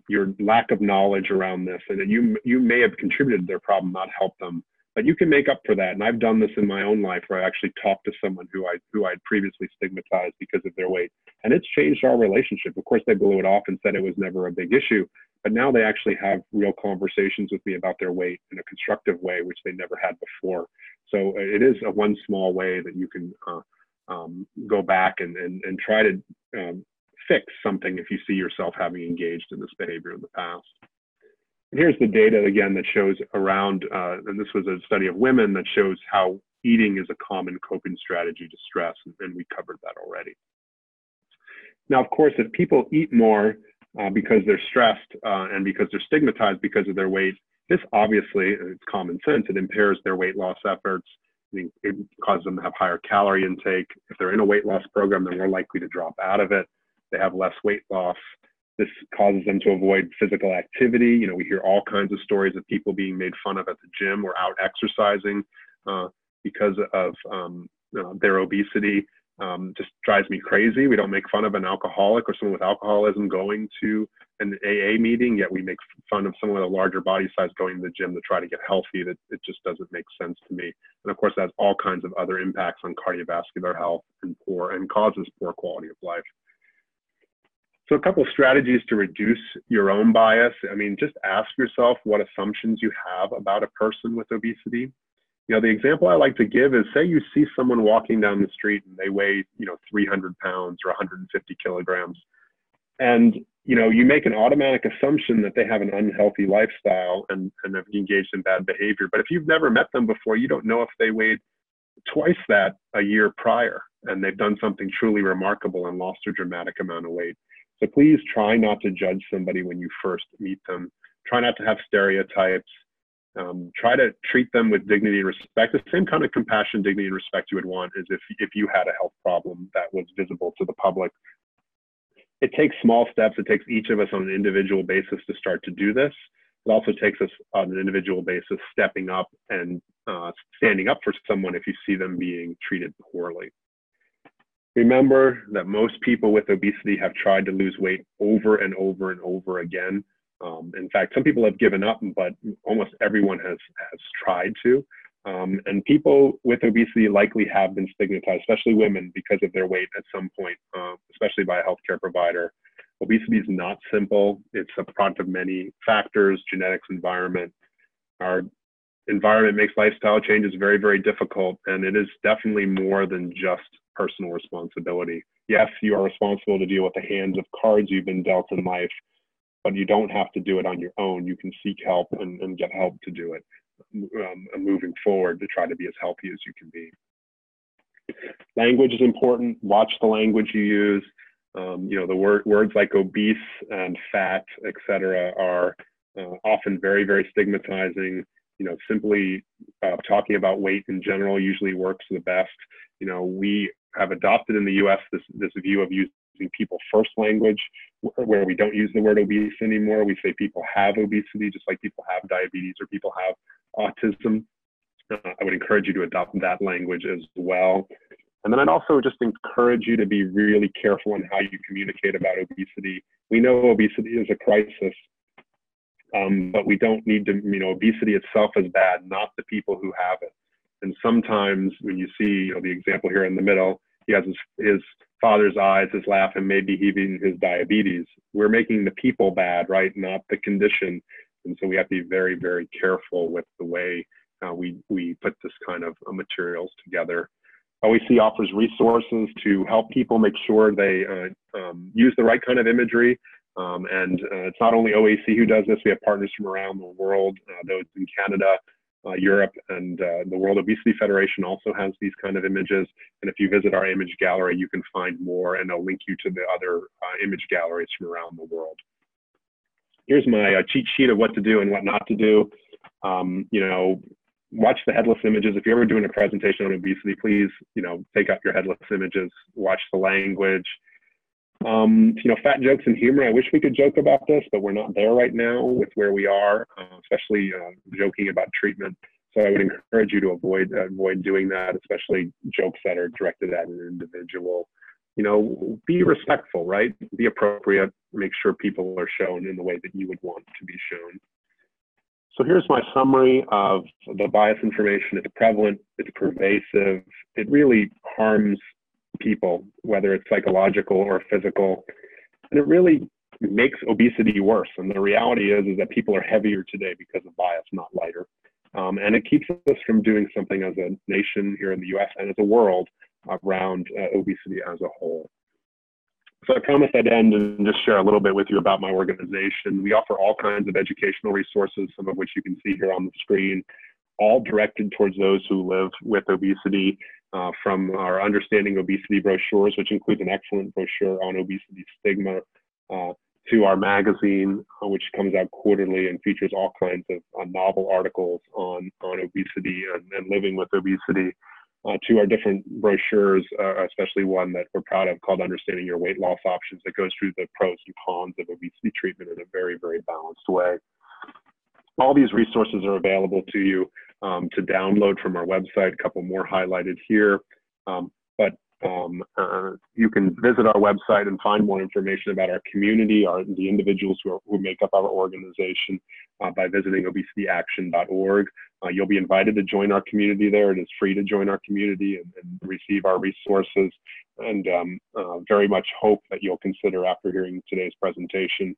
your lack of knowledge around this, and that you may have contributed to their problem, not helped them. But you can make up for that. And I've done this in my own life where I actually talked to someone who I'd previously stigmatized because of their weight. And it's changed our relationship. Of course, they blew it off and said it was never a big issue. But now they actually have real conversations with me about their weight in a constructive way, which they never had before. So it is one small way that you can go back and try to fix something if you see yourself having engaged in this behavior in the past. And here's the data again that shows around, and this was a study of women that shows how eating is a common coping strategy to stress, and we covered that already. Now, of course, if people eat more because they're stressed and because they're stigmatized because of their weight, this obviously, it's common sense, it impairs their weight loss efforts. It causes them to have higher calorie intake. If they're in a weight loss program, they're more likely to drop out of it. They have less weight loss. This causes them to avoid physical activity. You know, we hear all kinds of stories of people being made fun of at the gym or out exercising because of their obesity. Just drives me crazy. We don't make fun of an alcoholic or someone with alcoholism going to an AA meeting, yet we make fun of someone with a larger body size going to the gym to try to get healthy. That it just doesn't make sense to me. And of course, that has all kinds of other impacts on cardiovascular health and causes poor quality of life. So a couple of strategies to reduce your own bias. I mean, just ask yourself what assumptions you have about a person with obesity. You know, the example I like to give is, say you see someone walking down the street and they weigh, you know, 300 pounds or 150 kilograms. And, you know, you make an automatic assumption that they have an unhealthy lifestyle and have engaged in bad behavior. But if you've never met them before, you don't know if they weighed twice that a year prior and they've done something truly remarkable and lost a dramatic amount of weight. So please try not to judge somebody when you first meet them. Try not to have stereotypes. Try to treat them with dignity and respect, the same kind of compassion, dignity, and respect you would want as if you had a health problem that was visible to the public. It takes small steps. It takes each of us on an individual basis to start to do this. It also takes us on an individual basis stepping up and standing up for someone if you see them being treated poorly. Remember that most people with obesity have tried to lose weight over and over and over again. In fact, some people have given up, but almost everyone has tried to. And people with obesity likely have been stigmatized, especially women, because of their weight at some point, especially by a healthcare provider. Obesity is not simple. It's a product of many factors: genetics, environment, our environment makes lifestyle changes very, very difficult, and it is definitely more than just personal responsibility. Yes, you are responsible to deal with the hands of cards you've been dealt in life, but you don't have to do it on your own. You can seek help and get help to do it moving forward to try to be as healthy as you can be. Language is important. Watch the language you use. You know, the words like obese and fat, etc., are often very, very stigmatizing. You know, simply talking about weight in general usually works the best. You know, we have adopted in the U.S. this view of using people first language, where we don't use the word obese anymore. We say people have obesity, just like people have diabetes or people have autism. I would encourage you to adopt that language as well. And then I'd also just encourage you to be really careful on how you communicate about obesity. We know obesity is a crisis, but we don't need to, you know, obesity itself is bad, not the people who have it. And sometimes when you see, you know, the example here in the middle, he has his father's eyes, his laugh, and maybe even his diabetes. We're making the people bad, right? Not the condition. And so we have to be very, very careful with the way we put this kind of materials together. OAC offers resources to help people make sure they use the right kind of imagery. And it's not only OAC who does this. We have partners from around the world, those in Canada, Europe, and the World Obesity Federation also has these kind of images. And if you visit our image gallery, you can find more, and I'll link you to the other image galleries from around the world. Here's my cheat sheet of what to do and what not to do. You know, watch the headless images. If you're ever doing a presentation on obesity, please, you know, take out your headless images, watch the language. You know, fat jokes and humor. I wish we could joke about this, but we're not there right now with where we are, especially joking about treatment. So I would encourage you to avoid doing that, especially jokes that are directed at an individual. You know, be respectful, right? Be appropriate. Make sure people are shown in the way that you would want to be shown. So here's my summary of the bias information. It's prevalent, it's pervasive, it really harms people, whether it's psychological or physical, and it really makes obesity worse. And the reality is that people are heavier today because of bias, not lighter. And it keeps us from doing something as a nation here in the US and as a world around obesity as a whole. So I promised I'd end and just share a little bit with you about my organization. We offer all kinds of educational resources, some of which you can see here on the screen, all directed towards those who live with obesity, from our Understanding Obesity brochures, which includes an excellent brochure on obesity stigma, to our magazine, which comes out quarterly and features all kinds of novel articles on obesity and living with obesity, to our different brochures, especially one that we're proud of called Understanding Your Weight Loss Options, that goes through the pros and cons of obesity treatment in a very, very balanced way. All these resources are available to you to download from our website, a couple more highlighted here. You can visit our website and find more information about our community, the individuals who make up our organization by visiting obesityaction.org. You'll be invited to join our community there. It is free to join our community and receive our resources, and very much hope that you'll consider, after hearing today's presentation,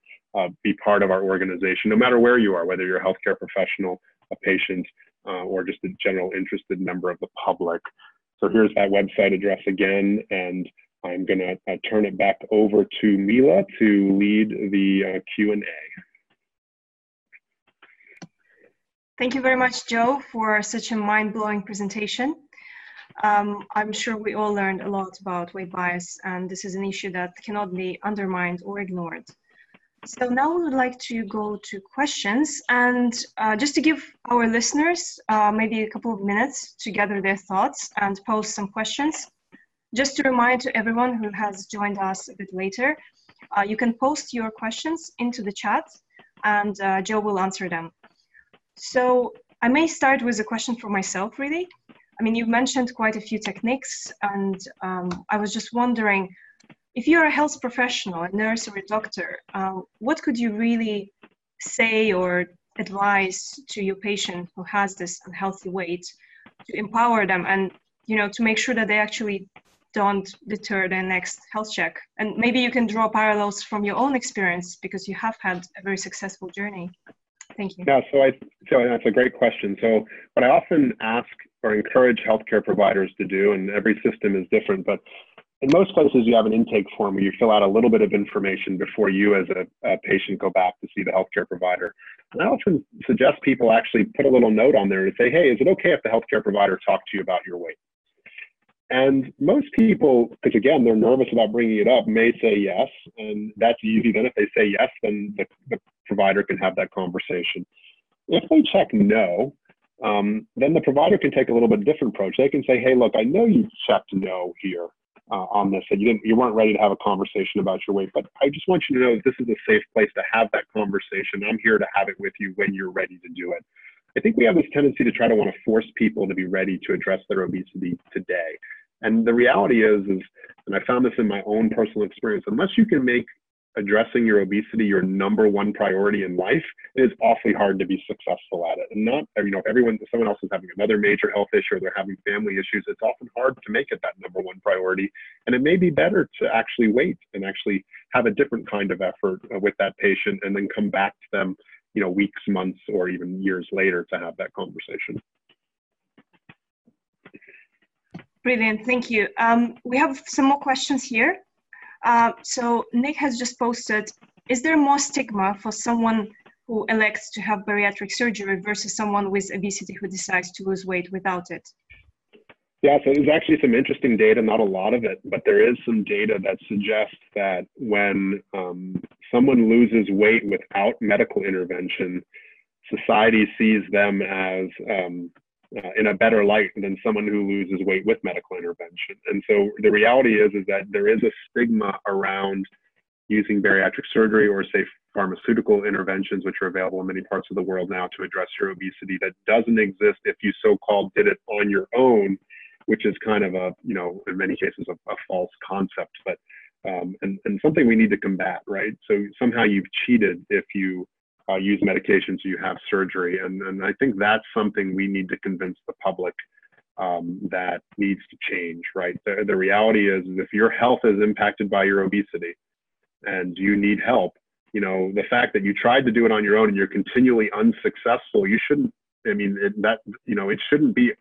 be part of our organization, no matter where you are, whether you're a healthcare professional, a patient, or just a general interested member of the public. So here's that website address again, and I'm going to turn it back over to Mila to lead the Q&A. Thank you very much, Joe, for such a mind-blowing presentation. I'm sure we all learned a lot about weight bias, and this is an issue that cannot be undermined or ignored. So now we would like to go to questions, and just to give our listeners maybe a couple of minutes to gather their thoughts and pose some questions. Just to remind to everyone who has joined us a bit later, you can post your questions into the chat, and Joe will answer them. So I may start with a question for myself, really. I mean, you've mentioned quite a few techniques, and I was just wondering, if you're a health professional, a nurse or a doctor, what could you really say or advise to your patient who has this unhealthy weight to empower them and, you know, to make sure that they actually don't deter their next health check? And maybe you can draw parallels from your own experience because you have had a very successful journey. Thank you. Yeah, so that's a great question. So what I often ask or encourage healthcare providers to do, and every system is different, but in most places you have an intake form where you fill out a little bit of information before you as a patient go back to see the healthcare provider. And I often suggest people actually put a little note on there to say, hey, is it okay if the healthcare provider talks to you about your weight? And most people, because again, they're nervous about bringing it up, may say yes. And that's easy. Then if they say yes, then the provider can have that conversation. If they check no, then the provider can take a little bit different approach. They can say, hey, look, I know you checked no here on this, and you weren't ready to have a conversation about your weight, but I just want you to know that this is a safe place to have that conversation. I'm here to have it with you when you're ready to do it. I think we have this tendency to try to want to force people to be ready to address their obesity today. And the reality is, and I found this in my own personal experience, unless you can make addressing your obesity your #1 priority in life, it is awfully hard to be successful at it. And not, you know, if someone else is having another major health issue or they're having family issues, it's often hard to make it that #1 priority. And it may be better to actually wait and actually have a different kind of effort with that patient and then come back to them, you know, weeks, months, or even years later to have that conversation. Brilliant, thank you. We have some more questions here. So Nick has just posted, is there more stigma for someone who elects to have bariatric surgery versus someone with obesity who decides to lose weight without it? Yeah, so there's actually some interesting data, not a lot of it, but there is some data that suggests that when someone loses weight without medical intervention, society sees them as in a better light than someone who loses weight with medical intervention. And so the reality is that there is a stigma around using bariatric surgery or, say, pharmaceutical interventions, which are available in many parts of the world now to address your obesity, that doesn't exist if you so-called did it on your own, which is kind of a, you know, in many cases a false concept, but and something we need to combat, right? So somehow you've cheated if you use medications, you have surgery. And I think that's something we need to convince the public that needs to change, right? The reality is if your health is impacted by your obesity and you need help, you know, the fact that you tried to do it on your own and you're continually unsuccessful, you shouldn't, I mean, it shouldn't be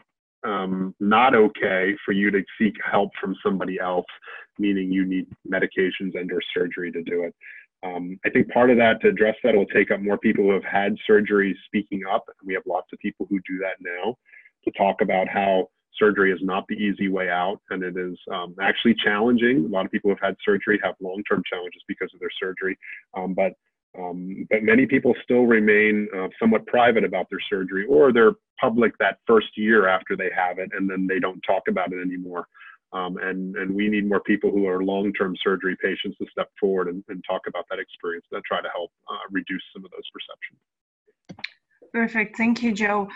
not okay for you to seek help from somebody else, meaning you need medications and or surgery to do it. I think part of that, to address that, will take up more people who have had surgery speaking up. We have lots of people who do that now to talk about how surgery is not the easy way out, and it is actually challenging. A lot of people who have had surgery have long-term challenges because of their surgery, but many people still remain somewhat private about their surgery, or they're public that first year after they have it, and then they don't talk about it anymore. And we need more people who are long-term surgery patients to step forward and talk about that experience, that try to help reduce some of those perceptions. Perfect, thank you, Joe.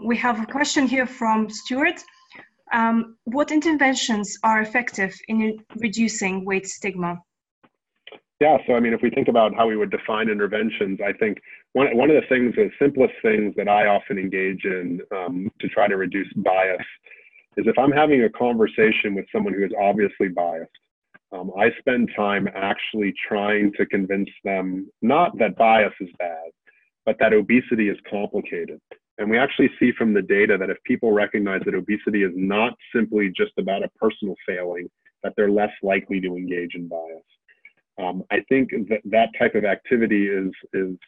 We have a question here from Stuart. What interventions are effective in reducing weight stigma? Yeah, so I mean, if we think about how we would define interventions, I think one of the things, the simplest things that I often engage in to try to reduce bias is if I'm having a conversation with someone who is obviously biased, I spend time actually trying to convince them not that bias is bad, but that obesity is complicated. And we actually see from the data that if people recognize that obesity is not simply just about a personal failing, that they're less likely to engage in bias. I think that type of activity is it's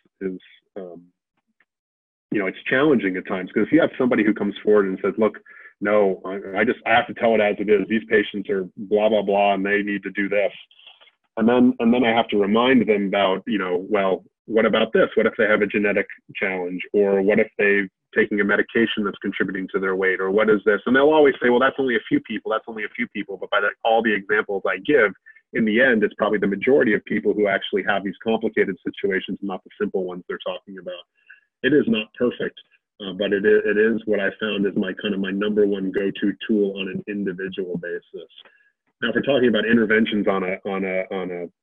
challenging at times, because if you have somebody who comes forward and says, look, no, I have to tell it as it is. These patients are blah, blah, blah, and they need to do this. And then I have to remind them about, well, what about this? What if they have a genetic challenge? Or what if they're taking a medication that's contributing to their weight? Or what is this? And they'll always say, well, that's only a few people. That's only a few people. But by all the examples I give, in the end, it's probably the majority of people who actually have these complicated situations, not the simple ones they're talking about. It is not perfect. But it is what I found is my number one go-to tool on an individual basis. Now, if we're talking about interventions on a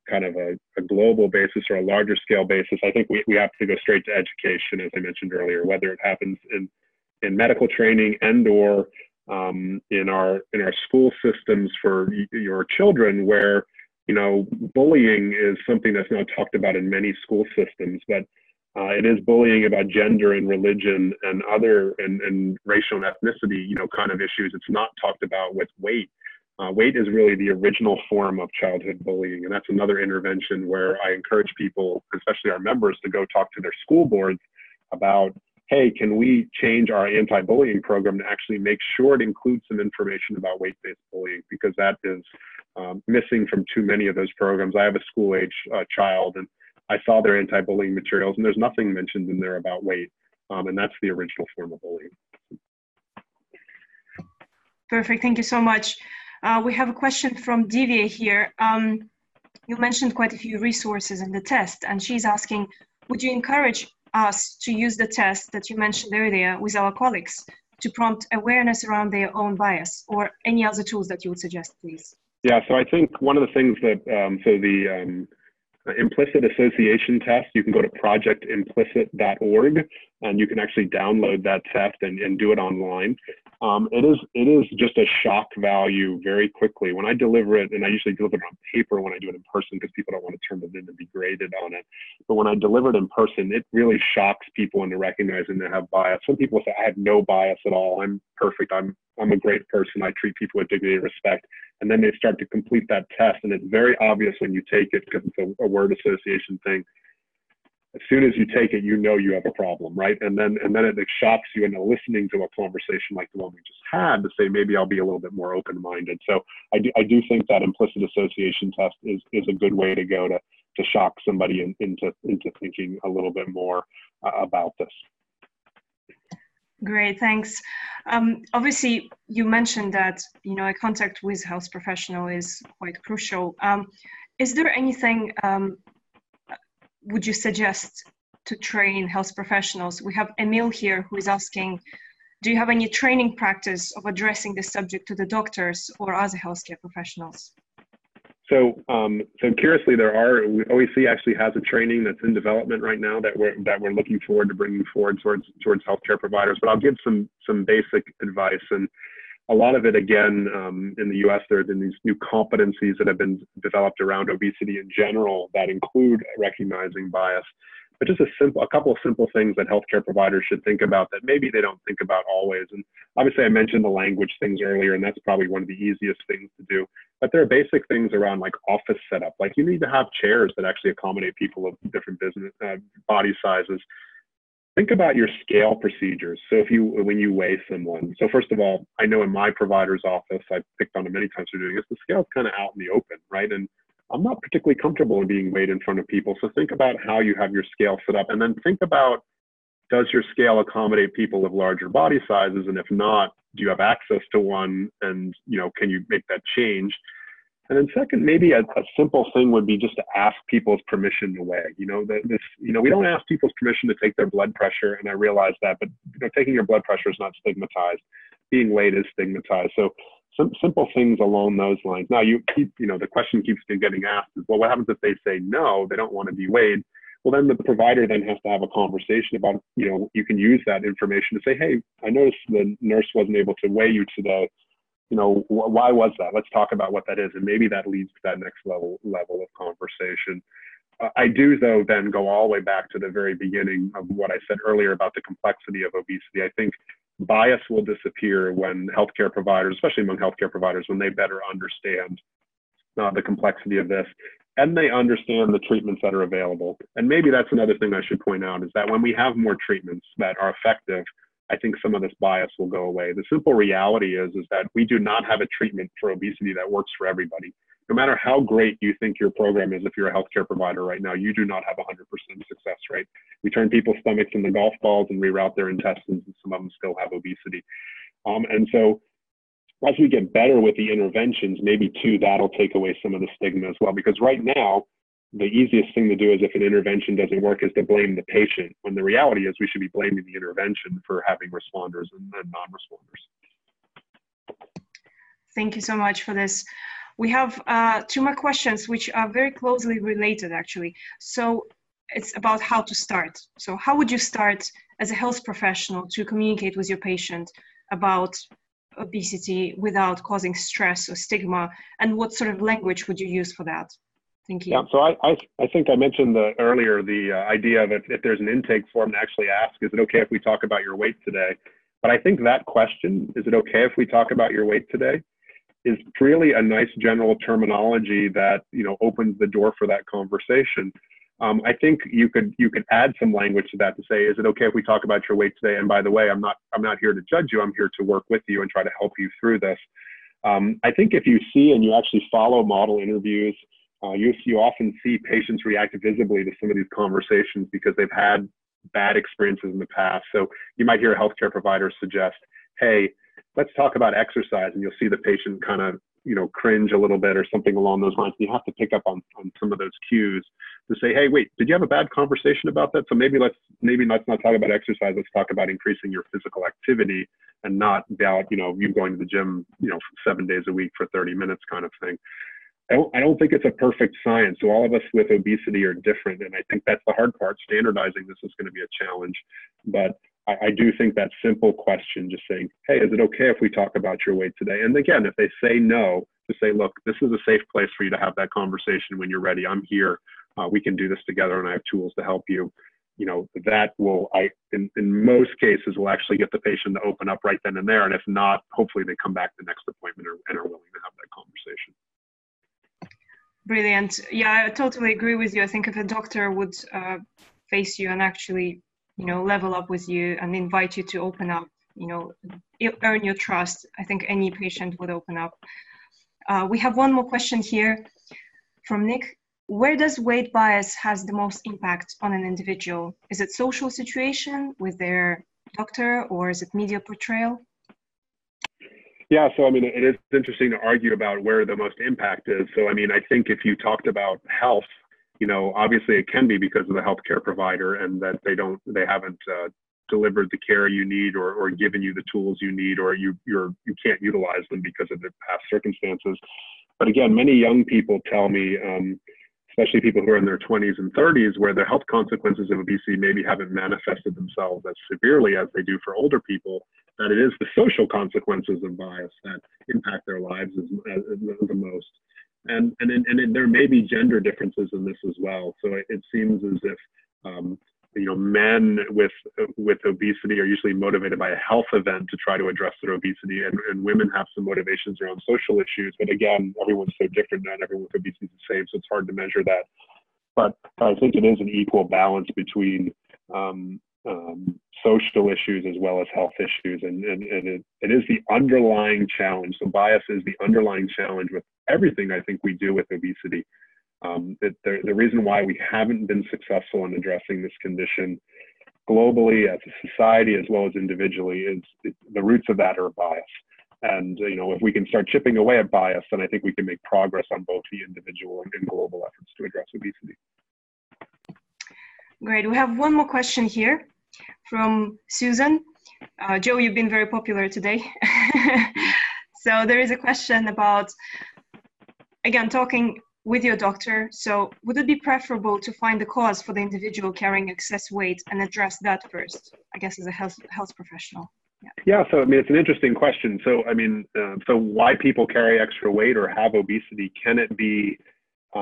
kind of a global basis or a larger scale basis, I think we have to go straight to education, as I mentioned earlier, whether it happens in medical training and or in our school systems for your children, where bullying is something that's now talked about in many school systems, but It is bullying about gender and religion and other and racial and ethnicity, kind of issues. It's not talked about with weight. Weight is really the original form of childhood bullying, and that's another intervention where I encourage people, especially our members, to go talk to their school boards about, hey, can we change our anti-bullying program to actually make sure it includes some information about weight-based bullying, because that is missing from too many of those programs. I have a school-age child, and I saw their anti-bullying materials, and there's nothing mentioned in there about weight, and that's the original form of bullying. Perfect, thank you so much. We have a question from Divya here. You mentioned quite a few resources in the test, and she's asking, would you encourage us to use the test that you mentioned earlier with our colleagues to prompt awareness around their own bias, or any other tools that you would suggest, please? Yeah, so I think one of the things that, the implicit association test, you can go to projectimplicit.org and you can actually download that test and do it online. It is just a shock value very quickly. When I deliver it, and I usually deliver it on paper when I do it in person because people don't want to turn it in and be graded on it. But when I deliver it in person, it really shocks people into recognizing they have bias. Some people say, I have no bias at all. I'm perfect. I'm a great person. I treat people with dignity and respect. And then they start to complete that test, and it's very obvious when you take it, because it's a word association thing. As soon as you take it, you have a problem, right? And then it shocks you into listening to a conversation like the one we just had to say, maybe I'll be a little bit more open-minded. So I do think that implicit association test is a good way to go to shock somebody into thinking a little bit more about this. Great, thanks. Obviously, you mentioned that a contact with health professional is quite crucial. Is there anything would you suggest to train health professionals? We have Emil here who is asking, do you have any training practice of addressing this subject to the doctors or other healthcare professionals? So curiously, OAC actually has a training that's in development right now that we're looking forward to bringing forward towards healthcare providers. But I'll give some basic advice, and a lot of it, again, in the U.S., there have been these new competencies that have been developed around obesity in general that include recognizing bias. But just a couple of simple things that healthcare providers should think about that maybe they don't think about always. And obviously, I mentioned the language things earlier, and that's probably one of the easiest things to do. But there are basic things around like office setup. Like you need to have chairs that actually accommodate people of different body sizes. Think about your scale procedures. So when you weigh someone, so first of all, I know in my provider's office, I've picked on it many times for doing this, the scale's kind of out in the open, right? And I'm not particularly comfortable in being weighed in front of people. So think about how you have your scale set up, and then think about, does your scale accommodate people of larger body sizes? And if not, do you have access to one? And can you make that change? And then second, maybe a simple thing would be just to ask people's permission to weigh. We don't ask people's permission to take their blood pressure, and I realize that, but taking your blood pressure is not stigmatized. Being weighed is stigmatized. So some simple things along those lines. Now the question keeps getting asked is, well, what happens if they say no, they don't want to be weighed? Well, then the provider then has to have a conversation about, you can use that information to say, hey, I noticed the nurse wasn't able to weigh you today. Why was that? Let's talk about what that is. And maybe that leads to that next level of conversation. I do, though, then go all the way back to the very beginning of what I said earlier about the complexity of obesity. I think bias will disappear when healthcare providers, especially among healthcare providers, when they better understand the complexity of this, and they understand the treatments that are available. And maybe that's another thing I should point out, is that when we have more treatments that are effective, I think some of this bias will go away. The simple reality is that we do not have a treatment for obesity that works for everybody. No matter how great you think your program is, if you're a healthcare provider right now, you do not have 100% success rate. We turn people's stomachs into golf balls and reroute their intestines, and some of them still have obesity. And so as we get better with the interventions, maybe too, that'll take away some of the stigma as well. Because right now, the easiest thing to do is, if an intervention doesn't work, is to blame the patient, when the reality is we should be blaming the intervention for having responders and non-responders. Thank you so much for this. We have 2 more questions which are very closely related, actually. So it's about how to start. So how would you start as a health professional to communicate with your patient about obesity without causing stress or stigma? And what sort of language would you use for that? Thank you. Yeah, so I think I mentioned earlier the idea of if there's an intake form to actually ask, is it okay if we talk about your weight today? But I think that question, is it okay if we talk about your weight today, is really a nice general terminology that, you know, opens the door for that conversation. I think you could add some language to that to say, is it okay if we talk about your weight today? And by the way, I'm not here to judge you. I'm here to work with you and try to help you through this. I think if you see and you actually follow model interviews, you often see patients react visibly to some of these conversations because they've had bad experiences in the past. So you might hear a healthcare provider suggest, hey, let's talk about exercise, and you'll see the patient kind of, you know, cringe a little bit or something along those lines. And you have to pick up on some of those cues to say, hey, wait, did you have a bad conversation about that? So maybe let's not talk about exercise. Let's talk about increasing your physical activity and not about, you know, you going to the gym, you know, 7 days a week for 30 minutes kind of thing. I don't think it's a perfect science. So all of us with obesity are different. And I think that's the hard part. Standardizing this is going to be a challenge. But I do think that simple question, just saying, hey, is it okay if we talk about your weight today? And again, if they say no, to say, look, this is a safe place for you to have that conversation when you're ready. I'm here. We can do this together, and I have tools to help you. You know, that will, in most cases, will actually get the patient to open up right then and there. And if not, hopefully they come back the next appointment and are willing to have that conversation. Brilliant. Yeah, I totally agree with you. I think if a doctor would face you and actually, you know, level up with you and invite you to open up, you know, earn your trust, I think any patient would open up. We have one more question here from Nick. Where does weight bias has the most impact on an individual? Is it social situation with their doctor, or is it media portrayal? Yeah, so I mean, it is interesting to argue about where the most impact is. So I mean, I think if you talked about health, you know, obviously it can be because of the healthcare provider and that they haven't delivered the care you need or given you the tools you need, or you can't utilize them because of the past circumstances. But again, many young people tell me, especially people who are in their 20s and 30s, where the health consequences of obesity maybe haven't manifested themselves as severely as they do for older people, that it is the social consequences of bias that impact their lives the most. And there may be gender differences in this as well. So it seems as if, you know, men with obesity are usually motivated by a health event to try to address their obesity, and women have some motivations around social issues. But again, everyone's so different. Not everyone with obesity is the same, so it's hard to measure that. But I think it is an equal balance between social issues as well as health issues, and it is the underlying challenge. So bias is the underlying challenge with everything I think we do with obesity. The reason why we haven't been successful in addressing this condition globally as a society as well as individually is the roots of that are bias. And you know, if we can start chipping away at bias, then I think we can make progress on both the individual and global efforts to address obesity. Great. We have one more question here from Susan. Joe, you've been very popular today. So there is a question about, again, talking with your doctor. So would it be preferable to find the cause for the individual carrying excess weight and address that first, I guess, as a health professional? Yeah, so I mean, it's an interesting question. So I mean, so why people carry extra weight or have obesity? Can it be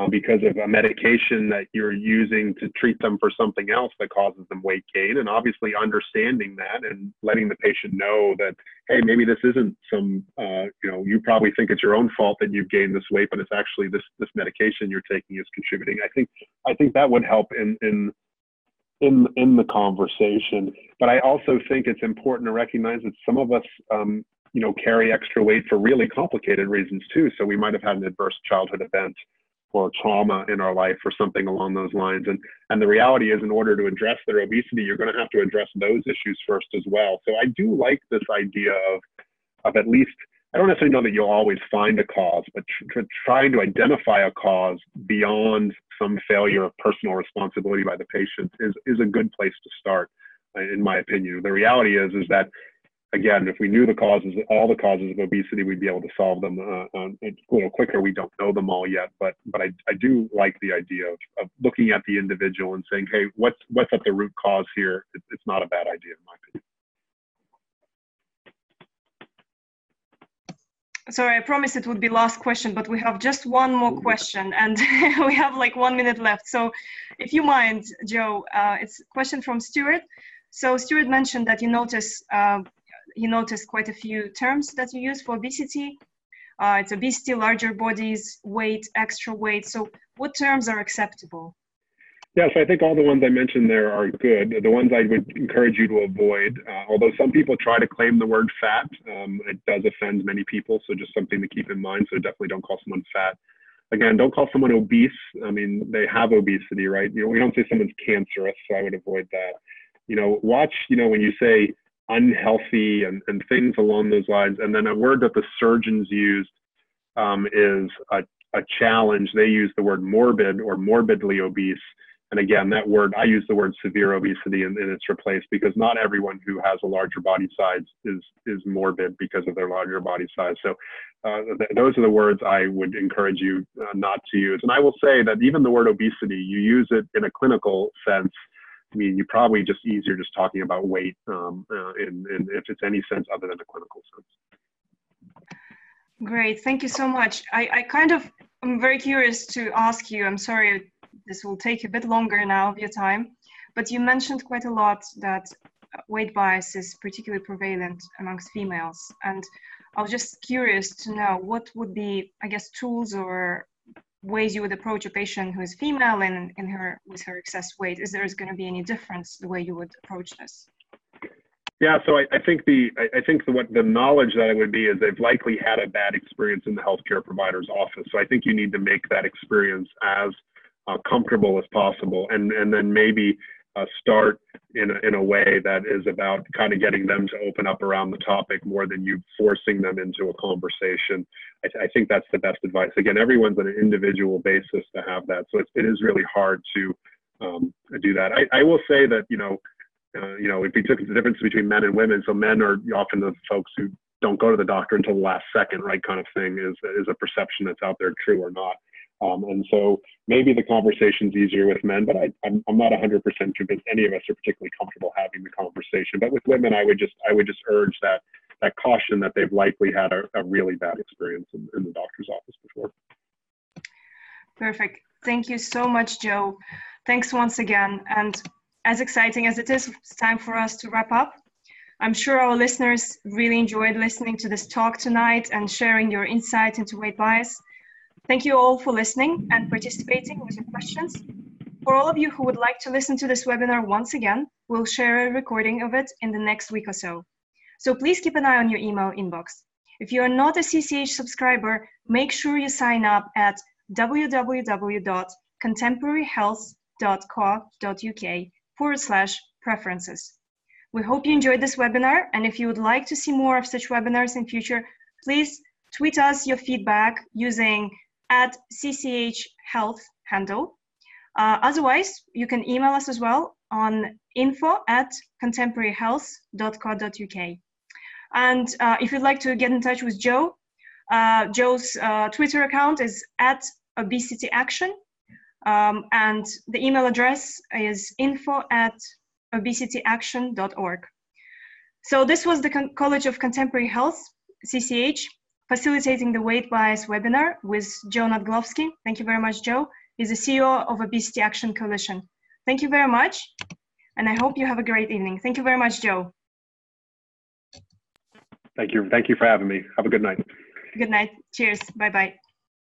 because of a medication that you're using to treat them for something else that causes them weight gain? And obviously understanding that and letting the patient know that, hey, maybe this isn't some, you know, you probably think it's your own fault that you've gained this weight, but it's actually this medication you're taking is contributing. I think that would help in the conversation. But I also think it's important to recognize that some of us, you know, carry extra weight for really complicated reasons too. So we might have had an adverse childhood event or trauma in our life or something along those lines. And the reality is, in order to address their obesity, you're going to have to address those issues first as well. So I do like this idea of at least, I don't necessarily know that you'll always find a cause, but trying to identify a cause beyond some failure of personal responsibility by the patient is a good place to start, in my opinion. The reality is that, again, if we knew all the causes of obesity, we'd be able to solve them a little quicker. We don't know them all yet, but I do like the idea of looking at the individual and saying, hey, what's at the root cause here? It's not a bad idea, in my opinion. Sorry, I promised it would be last question, but we have just one more question, and we have like 1 minute left. So if you mind, Joe, it's a question from Stuart. So Stuart mentioned that you noticed quite a few terms that you use for obesity. It's obesity, larger bodies, weight, extra weight. So what terms are acceptable? Yeah, so I think all the ones I mentioned there are good. The ones I would encourage you to avoid, although some people try to claim the word fat, it does offend many people, so just something to keep in mind. So definitely don't call someone fat. Again, don't call someone obese. I mean, they have obesity, right? You know, we don't say someone's cancerous, so I would avoid that. You know, watch, you know, when you say unhealthy and things along those lines, and then a word that the surgeons used is a challenge. They use the word morbid or morbidly obese. And again, that word, I use the word severe obesity and it's replaced, because not everyone who has a larger body size is morbid because of their larger body size. So those are the words I would encourage you not to use. And I will say that even the word obesity, you use it in a clinical sense. I mean, you're probably just easier just talking about weight in if it's any sense other than a clinical sense. Great, thank you so much. I'm very curious to ask you, I'm sorry, this will take a bit longer now of your time, but you mentioned quite a lot that weight bias is particularly prevalent amongst females. And I was just curious to know what would be, I guess, tools or ways you would approach a patient who is female and with her excess weight. Is there going to be any difference the way you would approach this? Yeah, so I think the knowledge that it would be is they've likely had a bad experience in the healthcare provider's office. So I think you need to make that experience as comfortable as possible, and then maybe start in a way that is about kind of getting them to open up around the topic more than you forcing them into a conversation. I think that's the best advice. Again, everyone's on an individual basis to have that, so it is really hard to do that. I will say that you know, if we took the difference between men and women, so men are often the folks who don't go to the doctor until the last second, right, kind of thing is a perception that's out there, true or not. And so maybe the conversation's easier with men, but I'm not 100% convinced any of us are particularly comfortable having the conversation. But with women, I would just urge that caution that they've likely had a really bad experience in the doctor's office before. Perfect. Thank you so much, Joe. Thanks once again. And as exciting as it is, it's time for us to wrap up. I'm sure our listeners really enjoyed listening to this talk tonight and sharing your insight into weight bias. Thank you all for listening and participating with your questions. For all of you who would like to listen to this webinar once again, we'll share a recording of it in the next week or so. So please keep an eye on your email inbox. If you are not a CCH subscriber, make sure you sign up at www.contemporaryhealth.co.uk/preferences. We hope you enjoyed this webinar, and if you would like to see more of such webinars in future, please tweet us your feedback using @CCH Health handle. Otherwise, you can email us as well on info@contemporaryhealth.co.uk. And if you'd like to get in touch with Joe, Joe's Twitter account is @obesityaction, and the email address is info@obesityaction.org. So this was the College of Contemporary Health, CCH, facilitating the weight bias webinar with Joe Nadglowski. Thank you very much, Joe. He's the CEO of Obesity Action Coalition. Thank you very much, and I hope you have a great evening. Thank you very much, Joe. Thank you for having me. Have a good night. Good night. Cheers. Bye-bye.